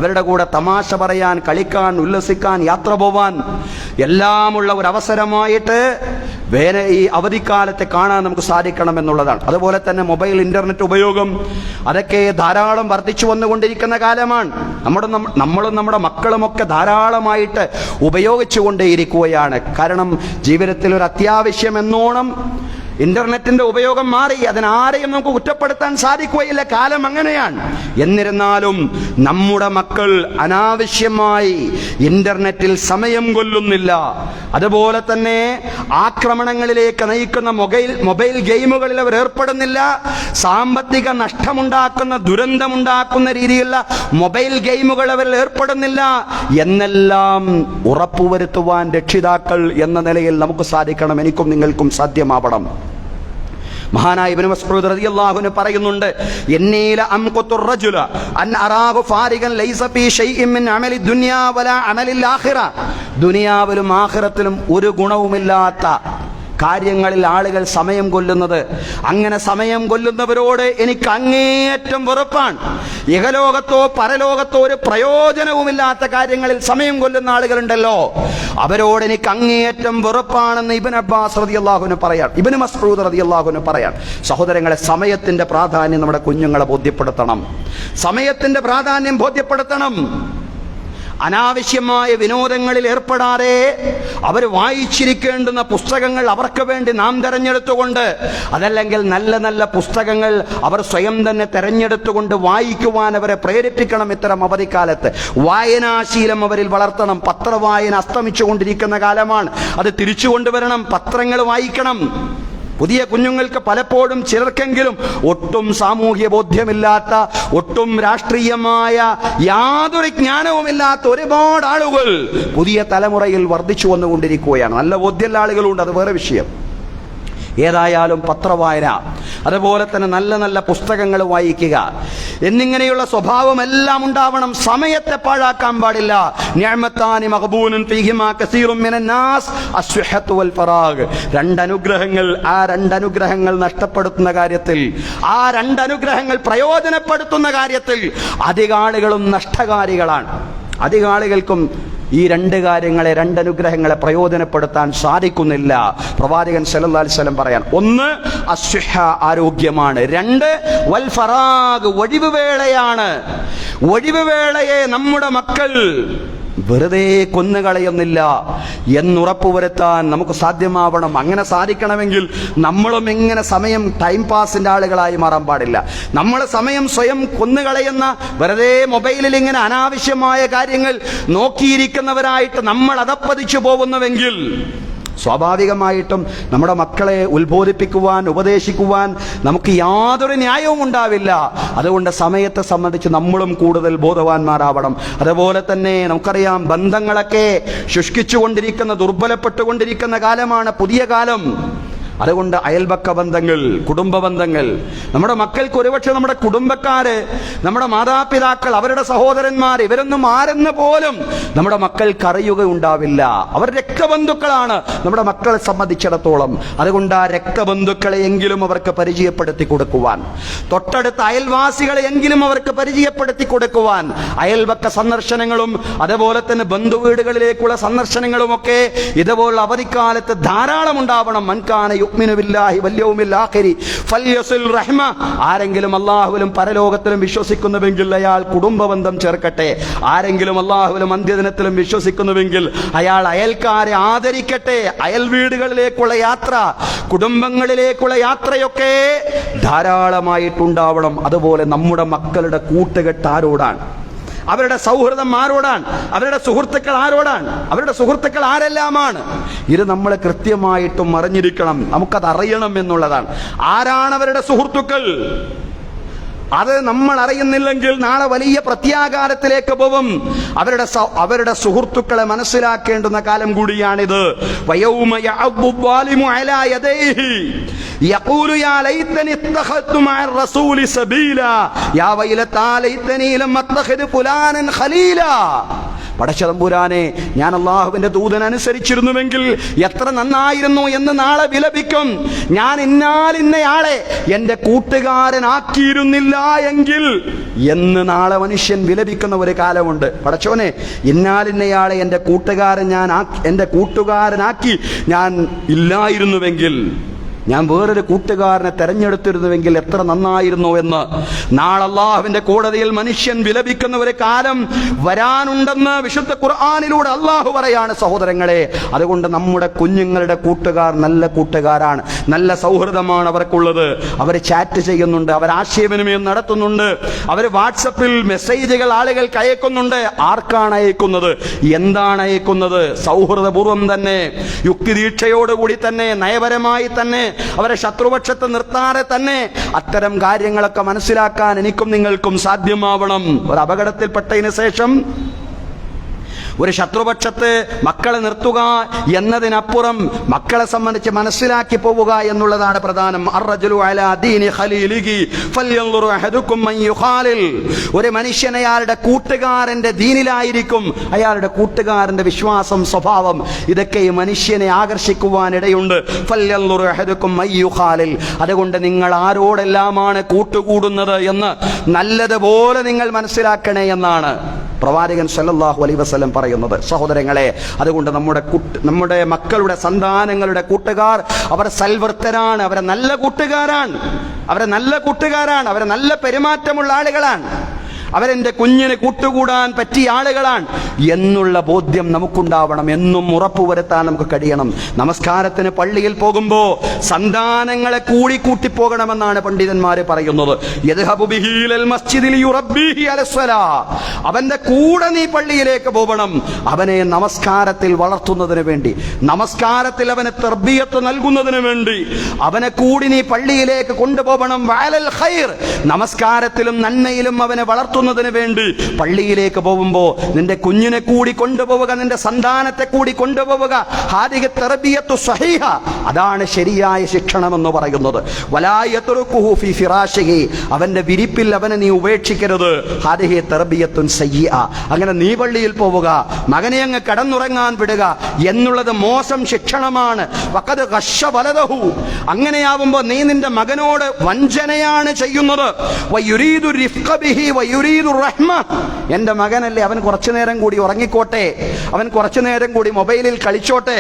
അവരുടെ കൂടെ തമാശ പറയാൻ, കളിക്കാൻ, ഉല്ലസിക്കാൻ, യാത്ര പോവാൻ എല്ലാമുള്ള ഒരു അവസരമായിട്ട് ഈ അവധിക്കാലത്തെ കാണാൻ നമുക്ക് സാധിക്കണം എന്നുള്ളതാണ്. അതുപോലെ തന്നെ മൊബൈൽ, ഇന്റർനെറ്റ് ഉപയോഗം അതൊക്കെ ധാരാളം വർദ്ധിച്ചു വന്നുകൊണ്ടിരിക്കുന്ന കാലമാണ്. നമ്മളും നമ്മുടെ മക്കളുമൊക്കെ ധാരാളമായിട്ട് ഉപയോഗിച്ചു കൊണ്ടേയിരിക്കുകയാണ്. കാരണം ജീവിതത്തിൽ ഒരു അത്യാവശ്യം എന്നോണം ഇന്റർനെറ്റിന്റെ ഉപയോഗം മാറി. അതിനാരെയും നമുക്ക് കുറ്റപ്പെടുത്താൻ സാധിക്കുകയില്ല, കാലം അങ്ങനെയാണ്. എന്നിരുന്നാലും നമ്മുടെ മക്കൾ അനാവശ്യമായി ഇന്റർനെറ്റിൽ സമയം കൊല്ലുന്നില്ല. അതുപോലെ തന്നെ ആക്രമണങ്ങളിലേക്ക് നയിക്കുന്ന മൊബൈൽ ഗെയിമുകളിൽ അവർ ഏർപ്പെടുന്നില്ല. സാമ്പത്തിക നഷ്ടമുണ്ടാക്കുന്ന, ദുരന്തമുണ്ടാക്കുന്ന രീതിയിലുള്ള മൊബൈൽ ഗെയിമുകൾ അവർ ഏർപ്പെടുന്നില്ല എന്നെല്ലാം ഉറപ്പുവരുത്തുവാൻ രക്ഷിതാക്കൾ എന്ന നിലയിൽ നമുക്ക് സാധിക്കണം. എനിക്കും നിങ്ങൾക്കും സാധ്യമാവണം. മഹാനായ ഇബ്നു മസ്ഊദ് റളിയല്ലാഹു അൻഹു പറയുന്നുണ്ട്, എന്നീല അംഖുത്തുർ റജുല അൻ അറാഹു ഫാരിഗൻ ലൈസ ഫീ ഷൈഇൻ മിൻ അമലി ദുനിയാ വലാ അമലിൽ ആഖിറ. ദുനിയാവിലും ആഖിറത്തിലും ഒരു ഗുണവുമില്ലാത്ത കാര്യങ്ങളിൽ ആളുകൾ സമയം കൊല്ലുന്നത്. അങ്ങനെ സമയം കൊല്ലുന്നവരോട് എനിക്ക് അങ്ങേയറ്റം വെറുപ്പാണ്. ഇഹലോകത്തോ പരലോകത്തോ ഒരു പ്രയോജനവുമില്ലാത്ത കാര്യങ്ങളിൽ സമയം കൊല്ലുന്ന ആളുകളുണ്ടല്ലോ, അവരോട് എനിക്ക് അങ്ങേയറ്റം വെറുപ്പാണെന്ന് ഇബ്നു അബ്ബാസ് റളിയല്ലാഹു അൻഹു പറയാൻ, ഇബ്നു മസ്ഊദ് റളിയല്ലാഹു അൻഹു പറയാൻ. സഹോദരങ്ങളെ, സമയത്തിന്റെ പ്രാധാന്യം നമ്മുടെ കുഞ്ഞുങ്ങളെ ബോധ്യപ്പെടുത്തണം. സമയത്തിന്റെ പ്രാധാന്യം ബോധ്യപ്പെടുത്തണം. അനാവശ്യമായ വിനോദങ്ങളിൽ ഏർപ്പെടാതെ അവർ വായിച്ചിരിക്കേണ്ടുന്ന പുസ്തകങ്ങൾ അവർക്ക് വേണ്ടി നാം തെരഞ്ഞെടുത്തുകൊണ്ട്, അതല്ലെങ്കിൽ നല്ല നല്ല പുസ്തകങ്ങൾ അവർ സ്വയം തന്നെ തെരഞ്ഞെടുത്തുകൊണ്ട് വായിക്കുവാൻ അവരെ പ്രേരിപ്പിക്കണം. ഇത്തരം അവധിക്കാലത്ത് വായനാശീലം അവരിൽ വളർത്തണം. പത്രവായന അസ്തമിച്ചുകൊണ്ടിരിക്കുന്ന കാലമാണ്, അത് തിരിച്ചു കൊണ്ടുവരണം. പത്രങ്ങൾ വായിക്കണം. പുതിയ കുഞ്ഞുങ്ങൾക്ക് പലപ്പോഴും ചിലർക്കെങ്കിലും ഒട്ടും സാമൂഹ്യ ബോധ്യമില്ലാത്ത, ഒട്ടും രാഷ്ട്രീയമായ യാതൊരു ജ്ഞാനവുമില്ലാത്ത ഒരുപാട് ആളുകൾ പുതിയ തലമുറയിൽ വർദ്ധിച്ചു വന്നുകൊണ്ടിരിക്കുകയാണ്. നല്ല ബോധ്യമുള്ള ആളുകളുണ്ട്, അത് വേറെ വിഷയം. ഏതായാലും പത്രവായന, അതുപോലെ തന്നെ നല്ല നല്ല പുസ്തകങ്ങൾ വായിക്കുക എന്നിങ്ങനെയുള്ള സ്വഭാവമെല്ലാം ഉണ്ടാവണം. സമയത്തെ പാഴാക്കാൻ പാടില്ല. നിഅമത്താനി മഖബൂനുൻ ഫീഹിമാ കസീറുൻ മിനന്നാസ് അസ്സുഹത്തു വൽ ഫറാഗ്. രണ്ടനുഗ്രഹങ്ങൾ, ആ രണ്ടനുഗ്രഹങ്ങൾ നഷ്ടപ്പെടുത്തുന്ന കാര്യത്തിൽ, ആ രണ്ടനുഗ്രഹങ്ങൾ പ്രയോജനപ്പെടുത്തുന്ന കാര്യത്തിൽ അധികാളുകളും നഷ്ടകാരികളാണ്. അധികാളികൾക്കും ഈ രണ്ട് കാര്യങ്ങളെ, രണ്ടനുഗ്രഹങ്ങളെ പ്രയോജനപ്പെടുത്താൻ സാധിക്കുന്നില്ല. പ്രവാചകൻ സല്ലല്ലാഹു അലൈഹി വസല്ലം പറയാൻ, ഒന്ന് അസ്സുഹ, ആരോഗ്യമാണ്. രണ്ട് വൽ ഫറാഗ്, ഒഴിവുവേളയാണ്. ഒഴിവുവേളയെ നമ്മുടെ മക്കൾ വെറുതെ കൊന്നുകളയുന്നില്ല എന്നുറപ്പുവരുത്താൻ നമുക്ക് സാധ്യമാവണം. അങ്ങനെ സാധിക്കണമെങ്കിൽ നമ്മളും ഇങ്ങനെ സമയം ടൈം പാസിന്റെ ആളുകളായി മാറാൻ പാടില്ല. നമ്മൾ സമയം സ്വയം കൊന്നുകളയുന്ന, വെറുതെ മൊബൈലിൽ ഇങ്ങനെ അനാവശ്യമായ കാര്യങ്ങൾ നോക്കിയിരിക്കുന്നവരായിട്ട് നമ്മൾ അധപ്പതിച്ചു പോകുന്നുവെങ്കിൽ സ്വാഭാവികമായിട്ടും നമ്മുടെ മക്കളെ ഉത്ബോധിപ്പിക്കുവാൻ, ഉപദേശിക്കുവാൻ നമുക്ക് യാതൊരു ന്യായവും ഉണ്ടാവില്ല. അതുകൊണ്ട് സമയത്തെ സംബന്ധിച്ച് നമ്മളും കൂടുതൽ ബോധവാന്മാരാവണം. അതുപോലെ തന്നെ നമുക്കറിയാം, ബന്ധങ്ങളൊക്കെ ശുഷ്കിച്ചുകൊണ്ടിരിക്കുന്ന, ദുർബലപ്പെട്ടുകൊണ്ടിരിക്കുന്ന കാലമാണ് പുതിയ കാലം. അതുകൊണ്ട് അയൽപക്ക ബന്ധങ്ങൾ, കുടുംബ ബന്ധങ്ങൾ, നമ്മുടെ മക്കൾക്ക് ഒരുപക്ഷെ നമ്മുടെ കുടുംബക്കാര്, നമ്മുടെ മാതാപിതാക്കൾ, അവരുടെ സഹോദരന്മാർ, ഇവരൊന്നും ആരെന്ന് പോലും നമ്മുടെ മക്കൾക്ക് അറിയുകയുണ്ടാവില്ല. അവർ രക്തബന്ധുക്കളാണ് നമ്മുടെ മക്കളെ സംബന്ധിച്ചിടത്തോളം. അതുകൊണ്ട് ആ രക്തബന്ധുക്കളെയെങ്കിലും അവർക്ക് പരിചയപ്പെടുത്തി കൊടുക്കുവാൻ, തൊട്ടടുത്ത അയൽവാസികളെയെങ്കിലും അവർക്ക് പരിചയപ്പെടുത്തി കൊടുക്കുവാൻ, അയൽപക്ക സന്ദർശനങ്ങളും അതുപോലെ തന്നെ ബന്ധുവീടുകളിലേക്കുള്ള സന്ദർശനങ്ങളുമൊക്കെ ഇതുപോലുള്ള അവധിക്കാലത്ത് ധാരാളം ഉണ്ടാവണം. മൻകാന യുഅ്മിനു ബില്ലാഹി വൽ യൗമിൽ ആഖിരി ഫൽയസിൽ റഹ്മ. ആരെങ്കിലും അല്ലാഹുവിലും പരലോകത്തിലും വിശ്വസിക്കുന്നുവെങ്കിൽ അയാൾ കുടുംബബന്ധം ചേർക്കട്ടെ. ആരെങ്കിലും അല്ലാഹുവിലും അന്ത്യദിനത്തിലും വിശ്വസിക്കുന്നുവെങ്കിൽ അയാൾ അയൽക്കാരെ ആദരിക്കട്ടെ. അയൽ വീടുകളിലേക്കുള്ള യാത്ര, കുടുംബങ്ങളിലേക്കുള്ള യാത്രയൊക്കെ ധാരാളമായിട്ടുണ്ടാവണം. അതുപോലെ നമ്മുടെ മക്കളുടെ കൂട്ടുകെട്ട് ആരോടാണ്, അവരുടെ സൗഹൃദം ആരോടാണ്, അവരുടെ സുഹൃത്തുക്കൾ ആരോടാണ്, അവരുടെ സുഹൃത്തുക്കൾ ആരെല്ലാമാണ്, ഇത് നമ്മൾ കൃത്യമായിട്ടും അറിഞ്ഞിരിക്കണം. നമുക്കത് അറിയണം എന്നുള്ളതാണ്. ആരാണ് അവരുടെ സുഹൃത്തുക്കൾ? അത് നമ്മൾ അറിയുന്നില്ലെങ്കിൽ നാളെ വലിയ പ്രത്യാഘാതത്തിലേക്ക് പോകും. അവരുടെ സുഹൃത്തുക്കളെ മനസ്സിലാക്കേണ്ടുന്ന കാലം കൂടിയാണിത്. വയൗമ യഅബ്ബു ളാലിമു അലാ യദൈഹി യഖൂലു യാ ലൈതനി ഇത്തഖദ്തു മഅ റസൂലി സബീലാ യാ വൈലതാ ലൈതനി ലം അത്തഖദ് ഫുലാനൻ ഖലീലാ. പടച്ചതമ്പുരാനെ, ഞാൻ അള്ളാഹുവിന്റെ ദൂതൻ അനുസരിച്ചിരുന്നുവെങ്കിൽ എത്ര നന്നായിരുന്നു എന്ന് നാളെ വിലപിക്കും. ഞാൻ ഇന്നയാളെ എന്റെ കൂട്ടുകാരനാക്കിയിരുന്നില്ല എങ്കിൽ എന്ന് നാളെ മനുഷ്യൻ വിലപിക്കുന്ന ഒരു കാലമുണ്ട്. പടച്ചോനെ, ഇന്നയാളെ എന്റെ കൂട്ടുകാരനാക്കി ഞാൻ ഇല്ലായിരുന്നുവെങ്കിൽ, ഞാൻ വേറൊരു കൂട്ടുകാരനെ തെരഞ്ഞെടുത്തിരുന്നുവെങ്കിൽ എത്ര നന്നായിരുന്നു എന്ന് നാളെ അല്ലാഹുവിന്റെ കോടതിയിൽ മനുഷ്യൻ വിലപിക്കുന്ന ഒരു കാലം വരാനുണ്ടെന്ന് വിശുദ്ധ ഖുർആനിലൂടെ അല്ലാഹു പറയാണ്. സഹോദരങ്ങളെ, അതുകൊണ്ട് നമ്മുടെ കുഞ്ഞുങ്ങളുടെ കൂട്ടുകാർ നല്ല കൂട്ടുകാരാണ്, നല്ല സൗഹൃദമാണ് അവർക്കുള്ളത്. അവർ ചാറ്റ് ചെയ്യുന്നുണ്ട്, അവർ ആശയവിനിമയം നടത്തുന്നുണ്ട്, അവർ വാട്സപ്പിൽ മെസ്സേജുകൾ ആളുകൾക്ക് അയക്കുന്നുണ്ട്. ആർക്കാണ് അയക്കുന്നത്? എന്താണ് അയക്കുന്നത്? സൗഹൃദപൂർവ്വം തന്നെ, യുക്തിദീക്ഷയോടുകൂടി തന്നെ, നയപരമായി തന്നെ, അവരെ ശത്രുപക്ഷത്ത് നിർത്താതെ തന്നെ അത്തരം കാര്യങ്ങളൊക്കെ മനസ്സിലാക്കാൻ എനിക്കും നിങ്ങൾക്കും സാധ്യമാവണം. ഒരു അപകടത്തിൽപ്പെട്ടതിന് ശേഷം ഒരു ശത്രുപക്ഷത്ത് മക്കളെ നിർത്തുക എന്നതിനപ്പുറം മക്കളെ സംബന്ധിച്ച് മനസ്സിലാക്കി പോവുക എന്നുള്ളതാണ് പ്രധാനം. അർറജുലു അലാ ദീനി ഖലീലിഹി ഫൽയൻദുർ അഹദുക്കും മൻ യുഖാലിൽ. ഒരു മനുഷ്യൻ അയാളുടെ കൂട്ടുകാരന്റെ ദീനിലായിരിക്കും, അയാളുടെ കൂട്ടുകാരന്റെ വിശ്വാസം, സ്വഭാവം, ഇതൊക്കെ ഈ മനുഷ്യനെ ആകർഷിക്കുവാനിടയുണ്ട്. ഫൽയൻദുർ അഹദുക്കും മൻ യുഖാലിൽ. അതുകൊണ്ട് നിങ്ങൾ ആരോടെല്ലാമാണ് കൂട്ടുകൂടുന്നത് എന്ന് നല്ലതുപോലെ നിങ്ങൾ മനസ്സിലാക്കണേ എന്നാണ് പ്രവാചകൻ സല്ലല്ലാഹു അലൈഹി വസല്ലം പറയുന്നത്. സഹോദരങ്ങളെ, അതുകൊണ്ട് നമ്മുടെ മക്കളുടെ സന്താനങ്ങളുടെ കൂട്ടുകാർ അവർ സൽവൃത്തരാണ്, അവരെ നല്ല കൂട്ടുകാരാണ്, അവരെ നല്ല പെരുമാറ്റമുള്ള ആളുകളാണ്, അവരെന്റെ കുഞ്ഞിന് കൂട്ടുകൂടാൻ പറ്റിയ ആളുകളാണ് എന്നുള്ള ബോധ്യം നമുക്കുണ്ടാവണം. എന്നും ഉറപ്പുവരുത്താൻ നമുക്ക് കഴിയണം. നമസ്കാരത്തിന് പള്ളിയിൽ പോകുമ്പോൾ സന്താനങ്ങളെ കൂട്ടി പോകണമെന്നാണ് പണ്ഡിതന്മാര് പറയുന്നത്. അവന്റെ കൂടെ നീ പള്ളിയിലേക്ക് പോകണം, അവനെ നമസ്കാരത്തിൽ വളർത്തുന്നതിന് വേണ്ടി, നമസ്കാരത്തിൽ അവന് തർബിയത്ത് നൽകുന്നതിന് വേണ്ടി അവനെ കൂടി നീ പള്ളിയിലേക്ക് കൊണ്ടുപോകണം. വഅലൽ ഖൈർ, നമസ്കാരത്തിലും നന്മയിലും അവനെ വളർത്തുന്നതിന് വേണ്ടി പള്ളിയിലേക്ക് പോകുമ്പോ നിന്റെ കുഞ്ഞിനെ കൂടി കൊണ്ടുപോവുക, നിന്റെ സന്താനത്തെ കൂടി കൊണ്ടുപോവുക. ഹാദിഹി തർബിയത്തു സ്വഹീഹ, അതാണ് ശരിയായ ശിക്ഷണമെന്ന് പറയുന്നത്. വലാ യത്റുകുഹു ഫീ ഫിറാശിഹി, അവന്റെ വിരിപ്പിൽ അവനെ നീ ഉപേക്ഷിക്കരുത്. ഹാദിഹി തർബിയത്തുൻ സയ്യിഅ, അങ്ങനെ നീ പള്ളിയിൽ പോവുക, മകനെ അങ്ങ് കടന്നുറങ്ങാൻ വിടുക എന്നുള്ളത് മോശം ശിക്ഷണമാണ്. വഖദ് ഖശ്ശ വലദഹു, അങ്ങനെയാവുമ്പോൾ നീ നിന്റെ മകനോട് വഞ്ചനയാണ് ചെയ്യുന്നത്. വയുരീദു റിഫ്ഖ ബിഹി വയുരീദു റഹ്മ, എന്റെ മകനല്ലേ, അവൻ കുറച്ചു നേരം കൂടി ഉറങ്ങിക്കോട്ടെ, അവൻ കുറച്ചു നേരം കൂടി മൊബൈലിൽ കളിച്ചോട്ടെ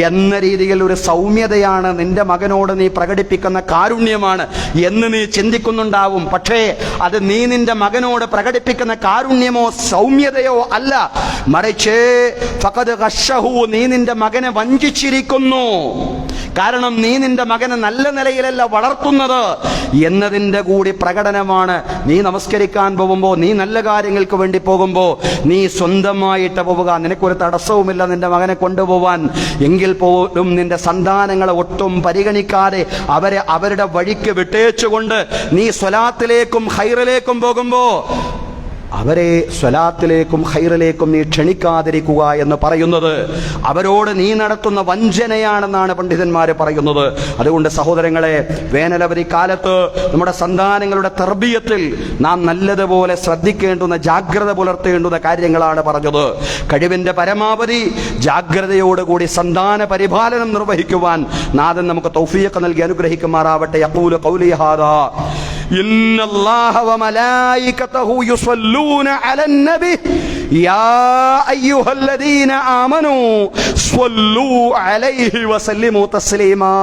എന്ന രീതിയിൽ ഒരു സൗമ്യതയാണ് നിന്റെ മകനോട് നീ പ്രകടിപ്പിക്കുന്ന കാരുണ്യമാണ് എന്ന് നീ ചിന്തിക്കുന്നുണ്ടാവും. പക്ഷേ അത് നീ നിന്റെ മകനോട് പ്രകടിപ്പിക്കുന്ന കാരുണ്യമോ സൗമ്യതയോ അല്ല, മറിച്ച് ഫഖദ് ഖശ്ശഹു, നീ നിന്റെ മകനെ വഞ്ചിച്ചിരിക്കുന്നു. കാരണം നീ നിന്റെ മകനെ നല്ല നിലയിലല്ല വളർത്തുന്നത് എന്നതിൻ്റെ കൂടി പ്രകടനമാണ്. നീ നമസ്കരിക്കാൻ പോകുമ്പോൾ, നീ നല്ല കാര്യങ്ങൾക്ക് വേണ്ടി പോകുമ്പോൾ നീ സ്വന്തമായിട്ട് പോവുക, നിനക്കൊരു തടസ്സവുമില്ല നിന്റെ മകനെ കൊണ്ടുപോവാൻ. എങ്കിൽ പോലും നിന്റെ സന്താനങ്ങളെ ഒട്ടും പരിഗണിക്കാതെ അവരെ അവരുടെ വഴിക്ക് വിട്ടേച്ചുകൊണ്ട് നീ സ്വലാത്തിലേക്കും ഖൈറിലേക്കും പോകുമ്പോൾ അവരെ സ്വലാത്തിലേക്കും ഖൈറിലേക്കും നീ ക്ഷണിക്കാതിരിക്കുക എന്ന് പറയുന്നത് അവരോട് നീ നടത്തുന്ന വഞ്ചനയാണെന്നാണ് പണ്ഡിതന്മാർ പറയുന്നത്. അതുകൊണ്ട് സഹോദരങ്ങളെ, വേനലവധി കാലത്ത് നമ്മുടെ സന്താനങ്ങളുടെ തർബിയത്തിൽ നാം നല്ലതുപോലെ ശ്രദ്ധിക്കേണ്ടുന്ന, ജാഗ്രത പുലർത്തേണ്ടുന്ന കാര്യങ്ങളാണ് പറഞ്ഞത്. കഴിവിന്റെ പരമാവധി ജാഗ്രതയോടുകൂടി സന്താന പരിപാലനം നിർവഹിക്കുവാൻ നാഥൻ നമുക്ക് തൗഫീഖ് നൽകി അനുഗ്രഹിക്കുമാറാവട്ടെ. യഖൂലു ഖൗലി ഹാദാ ഇന്നല്ലാഹ വമലായികതഹു യുസല്ലൂന അലൻ നബി യാ അയ്യുഹല്ലദീന ആമനൂ സ്വല്ലൂ അലൈഹി വസല്ലിമൂ തസ്ലീമാ.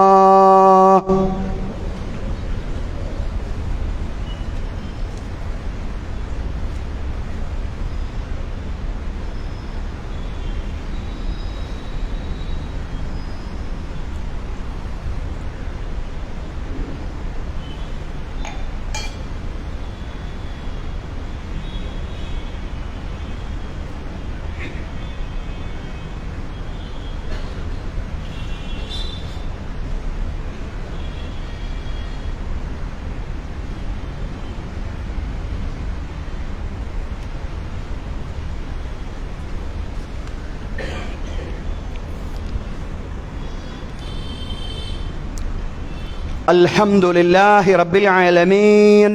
الحمد لله رب العالمين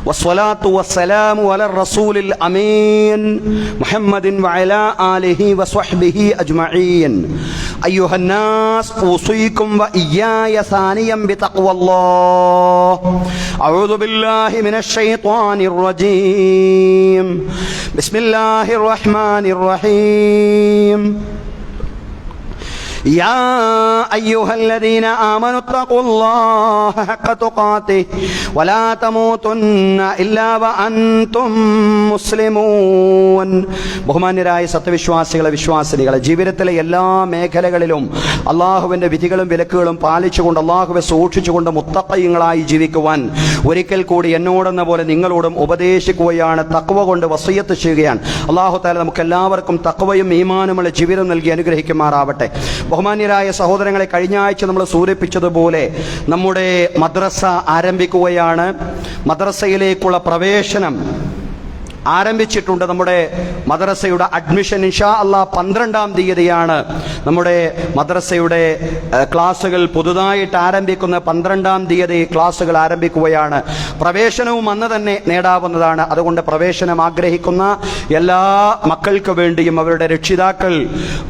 والصلاة والسلام على الرسول الأمين محمد وعلى آله وصحبه أجمعين. أيها الناس، أوصيكم وإياي ثانيا بتقوى الله. أعوذ بالله من الشيطان الرجيم. بسم الله الرحمن الرحيم. يا أيها الذين آمنوا اتقوا الله حق تقاته ولا تموتن إلا وأنتم مسلمون. ബഹുമാന്യരായ സത്യവിശ്വാസികളെ, വിശ്വാസിനികളെ, ജീവിതത്തിലെ എല്ലാ മേഖലകളിലും അള്ളാഹുവിൻ്റെ വിധികളും വിലക്കുകളും പാലിച്ചുകൊണ്ട് അള്ളാഹുവെ സൂക്ഷിച്ചുകൊണ്ട് മുത്തഖീങ്ങളായി ജീവിക്കുവാൻ ഒരിക്കൽ കൂടി എന്നോടെന്ന പോലെ നിങ്ങളോടും ഉപദേശിക്കുകയാണ്. തഖ്വ കൊണ്ട് വസിയത്ത് ചെയ്യുകയാണ്. അള്ളാഹു തആല നമുക്ക് എല്ലാവർക്കും തഖ്വയും ഈമാനുമുള്ള ജീവിതം നൽകി അനുഗ്രഹിക്കുമാറാവട്ടെ. ബഹുമാന്യരായ സഹോദരങ്ങളെ, കഴിഞ്ഞ ആഴ്ച നമ്മൾ സൂചിപ്പിച്ചതുപോലെ നമ്മുടെ മദ്രസ ആരംഭിക്കുകയാണ്. മദ്രസയിലേക്കുള്ള പ്രവേശനം ആരംഭിച്ചിട്ടുണ്ട്. നമ്മുടെ മദ്രസയുടെ അഡ്മിഷൻ ഇൻഷാ അല്ലാഹ് 12-ാം തീയതിയാണ് നമ്മുടെ മദ്രസയുടെ ക്ലാസുകൾ പുതുതായിട്ട് ആരംഭിക്കുന്ന 12-ാം തീയതി ക്ലാസുകൾ ആരംഭിക്കുകയാണ്. പ്രവേശനവും അന്ന് തന്നെ നേടാവുന്നതാണ്. അതുകൊണ്ട് പ്രവേശനം ആഗ്രഹിക്കുന്ന എല്ലാ മക്കൾക്ക് വേണ്ടിയും അവരുടെ രക്ഷിതാക്കൾ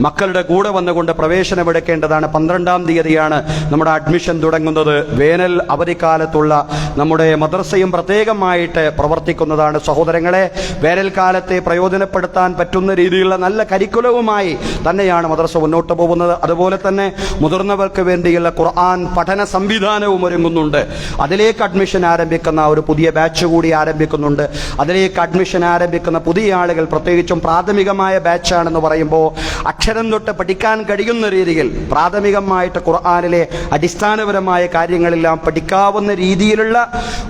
മക്കളുടെ കൂടെ വന്നുകൊണ്ട് പ്രവേശനം എടുക്കേണ്ടതാണ്. 12-ാം തീയതിയാണ് നമ്മുടെ അഡ്മിഷൻ തുടങ്ങുന്നത്. വേനൽ അവധിക്കാലത്തുള്ള നമ്മുടെ മദ്രസയും പ്രത്യേകമായിട്ട് പ്രവർത്തിക്കുന്നതാണ്. സഹോദരങ്ങളെ, വേനൽക്കാലത്തെ പ്രയോജനപ്പെടുത്താൻ പറ്റുന്ന രീതിയിലുള്ള നല്ല കരിക്കുലവുമായി തന്നെയാണ് മദ്രസ മുന്നോട്ട് പോകുന്നത്. അതുപോലെ തന്നെ മുതിർന്നവർക്ക് വേണ്ടിയുള്ള ഖുർആൻ പഠന സംവിധാനവും ഒരുങ്ങുന്നുണ്ട്. അതിലേക്ക് അഡ്മിഷൻ ആരംഭിക്കുന്ന ഒരു പുതിയ ബാച്ച് കൂടി ആരംഭിക്കുന്നുണ്ട്. അതിലേക്ക് അഡ്മിഷൻ ആരംഭിക്കുന്ന പുതിയ ആളുകൾ, പ്രത്യേകിച്ചും പ്രാഥമികമായ ബാച്ചാണെന്ന് പറയുമ്പോൾ അക്ഷരം തൊട്ട് പഠിക്കാൻ കഴിയുന്ന രീതിയിൽ പ്രാഥമികമായിട്ട് ഖുർആനിലെ അടിസ്ഥാനപരമായ കാര്യങ്ങളെല്ലാം പഠിക്കാവുന്ന രീതിയിലുള്ള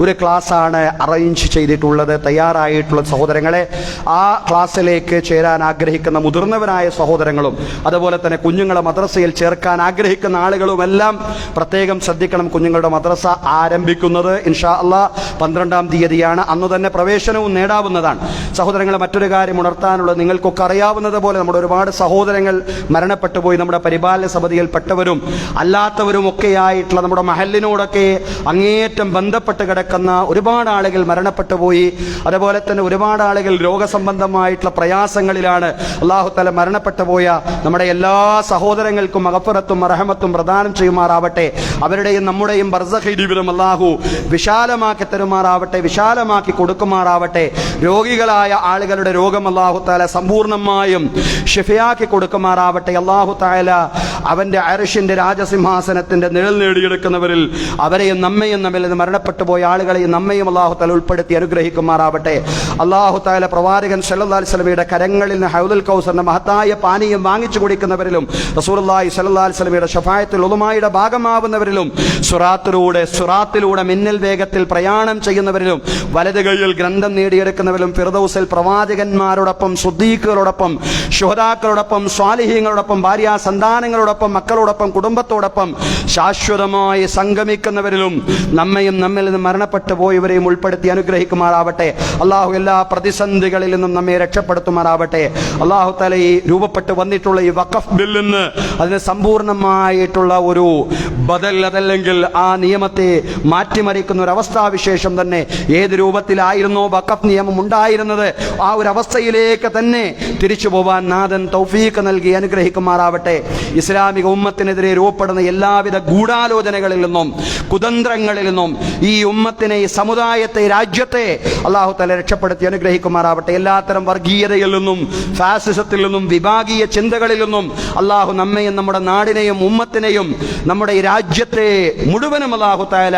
ഒരു ക്ലാസ്സാണ് അറേഞ്ച് ചെയ്തിട്ടുള്ളത്, തയ്യാറായിട്ടുള്ള സഹോദരങ്ങളെ. ആ ക്ലാസ്സിലേക്ക് ചേരാൻ ആഗ്രഹിക്കുന്ന മുതിർന്നവരായ സഹോദരങ്ങളും അതുപോലെ തന്നെ കുഞ്ഞുങ്ങളെ മദ്രസയിൽ ചേർക്കാൻ ആഗ്രഹിക്കുന്ന ആളുകളുമെല്ലാം പ്രത്യേകം ശ്രദ്ധിക്കണം. കുഞ്ഞുങ്ങളുടെ മദ്രസ ആരംഭിക്കുന്നത് ഇൻഷാ അല്ലാഹ് 12-ാം തീയതിയാണ്. അന്ന് തന്നെ പ്രവേശനവും നേടാവുന്നതാണ്. സഹോദരങ്ങളെ, മറ്റൊരു കാര്യം ഉണർത്താനുള്ളത്, നിങ്ങൾക്കൊക്കെ അറിയാവുന്നത് പോലെ നമ്മുടെ ഒരുപാട് സഹോദരങ്ങൾ മരണപ്പെട്ടു പോയി. നമ്മുടെ പരിപാലന സമിതിയിൽപ്പെട്ടവരും അല്ലാത്തവരും ഒക്കെയായിട്ടുള്ള നമ്മുടെ മഹലിനോടൊക്കെ അങ്ങേയറ്റം ബന്ധപ്പെട്ട് കിടക്കുന്ന ഒരുപാട് ആളുകൾ മരണപ്പെട്ടു പോയി. അതുപോലെ തന്നെ ഒരുപാട് ആളുകൾ രോഗസംബന്ധമായിട്ടുള്ള പ്രയാസങ്ങളിലാണ്. അല്ലാഹു തആല മരണപ്പെട്ടു പോയ നമ്മുടെ എല്ലാ സഹോദരങ്ങൾക്കും മഗ്ഫിറത്തും റഹ്മത്തും പ്രദാനം ചെയ്യുമാറാവട്ടെ. അവരുടെയും നമ്മുടെയും ബർസഖി ജീവിതം അല്ലാഹു വിശാലമാക്കി തരുമാറാവട്ടെ, വിശാലമാക്കി കൊടുക്കുമാറാവട്ടെ. രോഗികളായ ആളുകളുടെ രോഗം അല്ലാഹു തആല സമ്പൂർണ്ണമായും ഷിഫയാക്കി കൊടുക്കുമാറാവട്ടെ. അല്ലാഹു തആല അവന്റെ അർശിന്റെ രാജസിംഹാസനത്തിന്റെ നിഴൽ നേടിയെടുക്കുന്നവരിൽ അവരെയും നമ്മയും നമ്മിൽ നിന്ന് മരണപ്പെട്ടു പോയ ആളുകളെയും നമ്മയും അല്ലാഹു തആല ഉൾപ്പെടുത്തി അനുഗ്രഹിക്കുമാറാവട്ടെ. അല്ലാഹു തആല പ്രവാചകൻ സല്ലല്ലാഹു അലൈഹി വസല്ലമയുടെ കരങ്ങളിൽ നിന്ന് ഹൗദുൽ കൗസറിന്റെ മഹത്തായ പാനീയം വാങ്ങിച്ചു കുടിക്കുന്നവരിലും റസൂലുള്ളാഹി സ്വല്ലല്ലാഹു അലൈഹി വസല്ലമയുടെ ശഫാഅത്തുൽ ഉളമായുടെ ഭാഗമാവുന്നവരിലും സുറാത്തിലൂടെ മിന്നൽ വേഗത്തിൽ പ്രയാണം ചെയ്യുന്നവരിലും വലത് കൈയിൽ ഗ്രന്ഥം നേടിയെടുക്കുന്നവരിലും ഫിർദൗസിൽ പ്രവാചകന്മാരോടൊപ്പം സുദ്ദീഖുകളോടൊപ്പം ശുഹദാക്കളോടൊപ്പം സ്വാലിഹീങ്ങളോടൊപ്പം ഭാര്യ സന്താനങ്ങളോടൊപ്പം മക്കളോടൊപ്പം കുടുംബത്തോടൊപ്പം ശാശ്വതമായി സംഗമിക്കുന്നവരിലും നമ്മയും നമ്മിൽ നിന്ന് മരണപ്പെട്ടു പോയവരെയും ഉൾപ്പെടുത്തി അനുഗ്രഹിക്കുമാറാവട്ടെ. അള്ളാഹു എല്ലാ പ്രതിസന്ധികളിൽ നിന്നും നമ്മെ രക്ഷപ്പെടുത്തുമാറാവട്ടെ. അള്ളാഹു തആല ഈ രൂപപ്പെട്ടു വന്നിട്ടുള്ള ഈ വഖഫ് ബില്ലിൽ നിന്ന് അതിന് സമ്പൂർണ്ണമായിട്ടുള്ള ഒരു ബദൽ, അതല്ലെങ്കിൽ ആ നിയമത്തെ മാറ്റിമറിക്കുന്ന ഒരു അവസ്ഥാവിശേഷം തന്നെ ഏത് രൂപത്തിലായിരുന്നോ വഖഫ് നിയമം ഉണ്ടായിരുന്നത് ആ ഒരു അവസ്ഥയിലേക്ക് തന്നെ തിരിച്ചു പോവാൻ നാഥൻ തൗഫീഖ് നൽകി അനുഗ്രഹിക്കുമാറാവട്ടെ. ഇസ്ലാമിക ഉമ്മത്തിനെതിരെ രൂപപ്പെടുന്ന എല്ലാവിധ ഗൂഢാലോചനകളിൽ നിന്നും കുതന്ത്രങ്ങളിൽ നിന്നും ഈ ഉമ്മത്തിനെ, ഈ സമുദായത്തെ, രാജ്യത്തെ അല്ലാഹു തആല രക്ഷപ്പെടുത്തി അനുഗ്രഹിക്കുമാറാവട്ടെ. എല്ലാത്തരം വർഗീയതയിൽ നിന്നും ഫാസിസത്തിൽ നിന്നും വിഭാഗീയ ചിന്തകളിൽ നിന്നും അല്ലാഹു നമ്മയും നമ്മുടെ നാടിനെയും ഉമ്മത്തിനെയും നമ്മുടെ ഈ രാജ്യത്തെ മുഴുവനും അല്ലാഹു തആല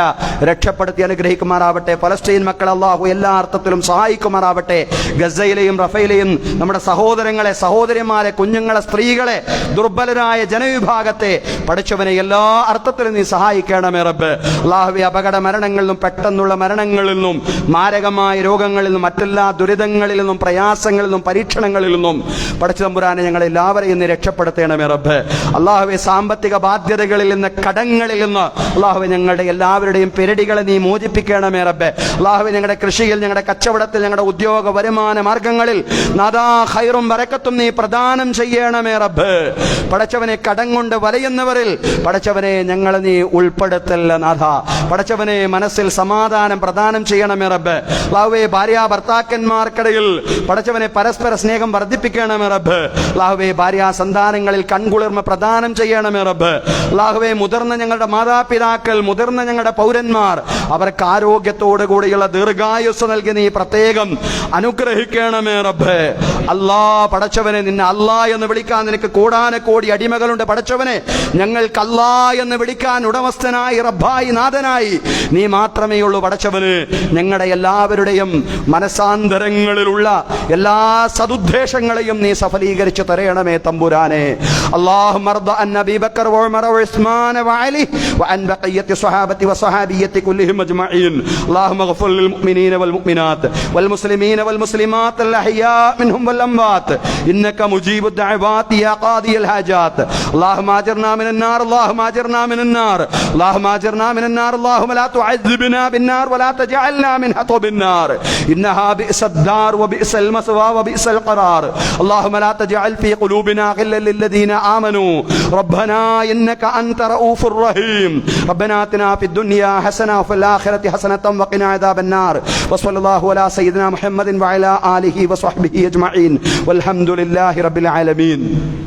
രക്ഷപ്പെടുത്തി അനുഗ്രഹിക്കുമാറാവട്ടെ. ഫലസ്തീൻ മക്കളെ അല്ലാഹു എല്ലാ അർത്ഥത്തിലും സഹായിക്കുമാറാവട്ടെ. ഗസയിലെയും റഫയിലെയും നമ്മുടെ സഹോദരങ്ങളെ, സഹോദരിമാരെ, കുഞ്ഞുങ്ങളെ, സ്ത്രീകളെ, ദുർബലരായ ജനവിഭാഗത്തെ പഠിച്ചവനെ എല്ലാ അർത്ഥത്തിലും നീ സഹായിക്കണമേ റബ്ബ്. അല്ലാഹുവേ, അപകട മരണങ്ങളിൽ നിന്നും പെട്ടെന്നുള്ള മരണങ്ങളിൽ നിന്നും മാരകമായ രോഗങ്ങളിൽ നിന്നും മറ്റെല്ലാ ദുരിതങ്ങളിൽ നിന്നും പ്രയാസങ്ങളിൽ നിന്നും പരീക്ഷണങ്ങളിൽ നിന്നും പഠിച്ച തമ്പുരാനെ ഞങ്ങളെല്ലാവരെയും നീ രക്ഷപ്പെടുത്തണമേ റബ്ബ്. അല്ലാഹുവേ, സാമ്പത്തിക ബാധ്യതകളിൽ നിന്ന്, കടങ്ങളിൽ നിന്ന് അല്ലാഹുവേ ഞങ്ങളുടെ എല്ലാവരുടെയും പെരടികളെ നീ മോചിപ്പിക്കണമേ റബ്ബ്. അല്ലാഹുവേ, ഞങ്ങളുടെ കൃഷിയിൽ, ഞങ്ങളുടെ കച്ചവടത്തിൽ, ഞങ്ങളുടെ ഉദ്യോഗ വരുമാന മാർഗങ്ങളിൽ നാദാ ഖൈറും ബറക്കത്തും നീ പ്രദാനം ചെയ്യണമേ റബ്ബ്. പടച്ചവനെ, കടം കൊണ്ട് വലയുന്നവരിൽ പടച്ചവനെ ഞങ്ങളെ നീ ഉൾപ്പെടുത്തല്ല നാഥ. പടച്ചവനെ, മനസ്സിൽ സമാധാനം പ്രദാനം ചെയ്യണമേ റബ്ബ്. അല്ലാഹുവേ, ഭാര്യ ഭർത്താക്കന്മാർക്കിടയിൽ പടച്ചവനെ പരസ്പര സ്നേഹം വർദ്ധിപ്പിക്കണമേ റബ്ബ്. അല്ലാഹുവേ, ഭാര്യ സന്താനങ്ങളിൽ കൺകുളിർമ പ്രദാനം ചെയ്യണമേ റബ്ബ്. അല്ലാഹുവേ, മുതിർന്ന ഞങ്ങളുടെ മാതാപിതാക്കൾ, മുതിർന്ന ഞങ്ങളുടെ പൗരന്മാർ, അവർക്ക് ആരോഗ്യത്തോടു കൂടിയുള്ള ദീർഘായുസ് നൽകി നീ പ്രത്യേകം അനുഗ്രഹിക്കണമേ റബ്ബ്. അല്ലാ, പടച്ചവനെ, നിന്നെ അല്ലാ എന്ന് വിളിക്കാൻ നിനക്ക് കോടാനക്കോടി അടിമകളുണ്ട്. പടച്ചവനെ, ഞങ്ങൾക്ക് അല്ലാ എന്ന് വിളിക്കാൻ ഉടമസ്ഥനായി, റബ്ബായി, നാഥനായി നീ മാത്രമേ ഉള്ളൂ. പടച്ചവന് ഞങ്ങളുടെ എല്ലാവരുടെയും മനസാന്തരങ്ങളിലുള്ള എല്ലാ സദുദ്ദേശങ്ങളെയും നീ സഫലീകരിച്ചു തരയണമേ തമ്പുരാനെ. അല്ലാഹുമ്മ അർദ അൻ അബീ ബക്കർ വഉമർ വഉസ്മാൻ വഅലി വഅൻ ബഖിയത്തി സ്വഹാബത്തി വസഹാബിയത്തി കുല്ലിഹിം അജ്മഈൻ. അല്ലാഹുമ്മ ഗ്ഫിർ ലിൽ മുഅ്മിനീന വൽ മുഅ്മിനാത്ത് വൽ മുസ്ലിമീന വൽ മുസ്ലിമാത്ത് അൽ അഹ്യാ മിൻഹും വൽ അംവാത്ത് ഇന്നക മുജീബുദ് ദഅവാതി യാ ഖാദിയൽ ഹാജാത്ത്. اللهم اجرنا من النار اللهم اجرنا من النار اللهم اجرنا من النار اللهم لا تعذبنا بالنار ولا تجعلنا من حطب النار انها بئس الدار وبئس المثوى وبئس القرار اللهم لا تجعل في قلوبنا غلا للذين آمنوا ربنا إنك أنت رؤوف رحيم ربنا آتنا في الدنيا حسنة وفي الآخرة حسنة وقنا عذاب النار وصلى الله على سيدنا محمد وعلى آله وصحبه أجمعين والحمد لله رب العالمين.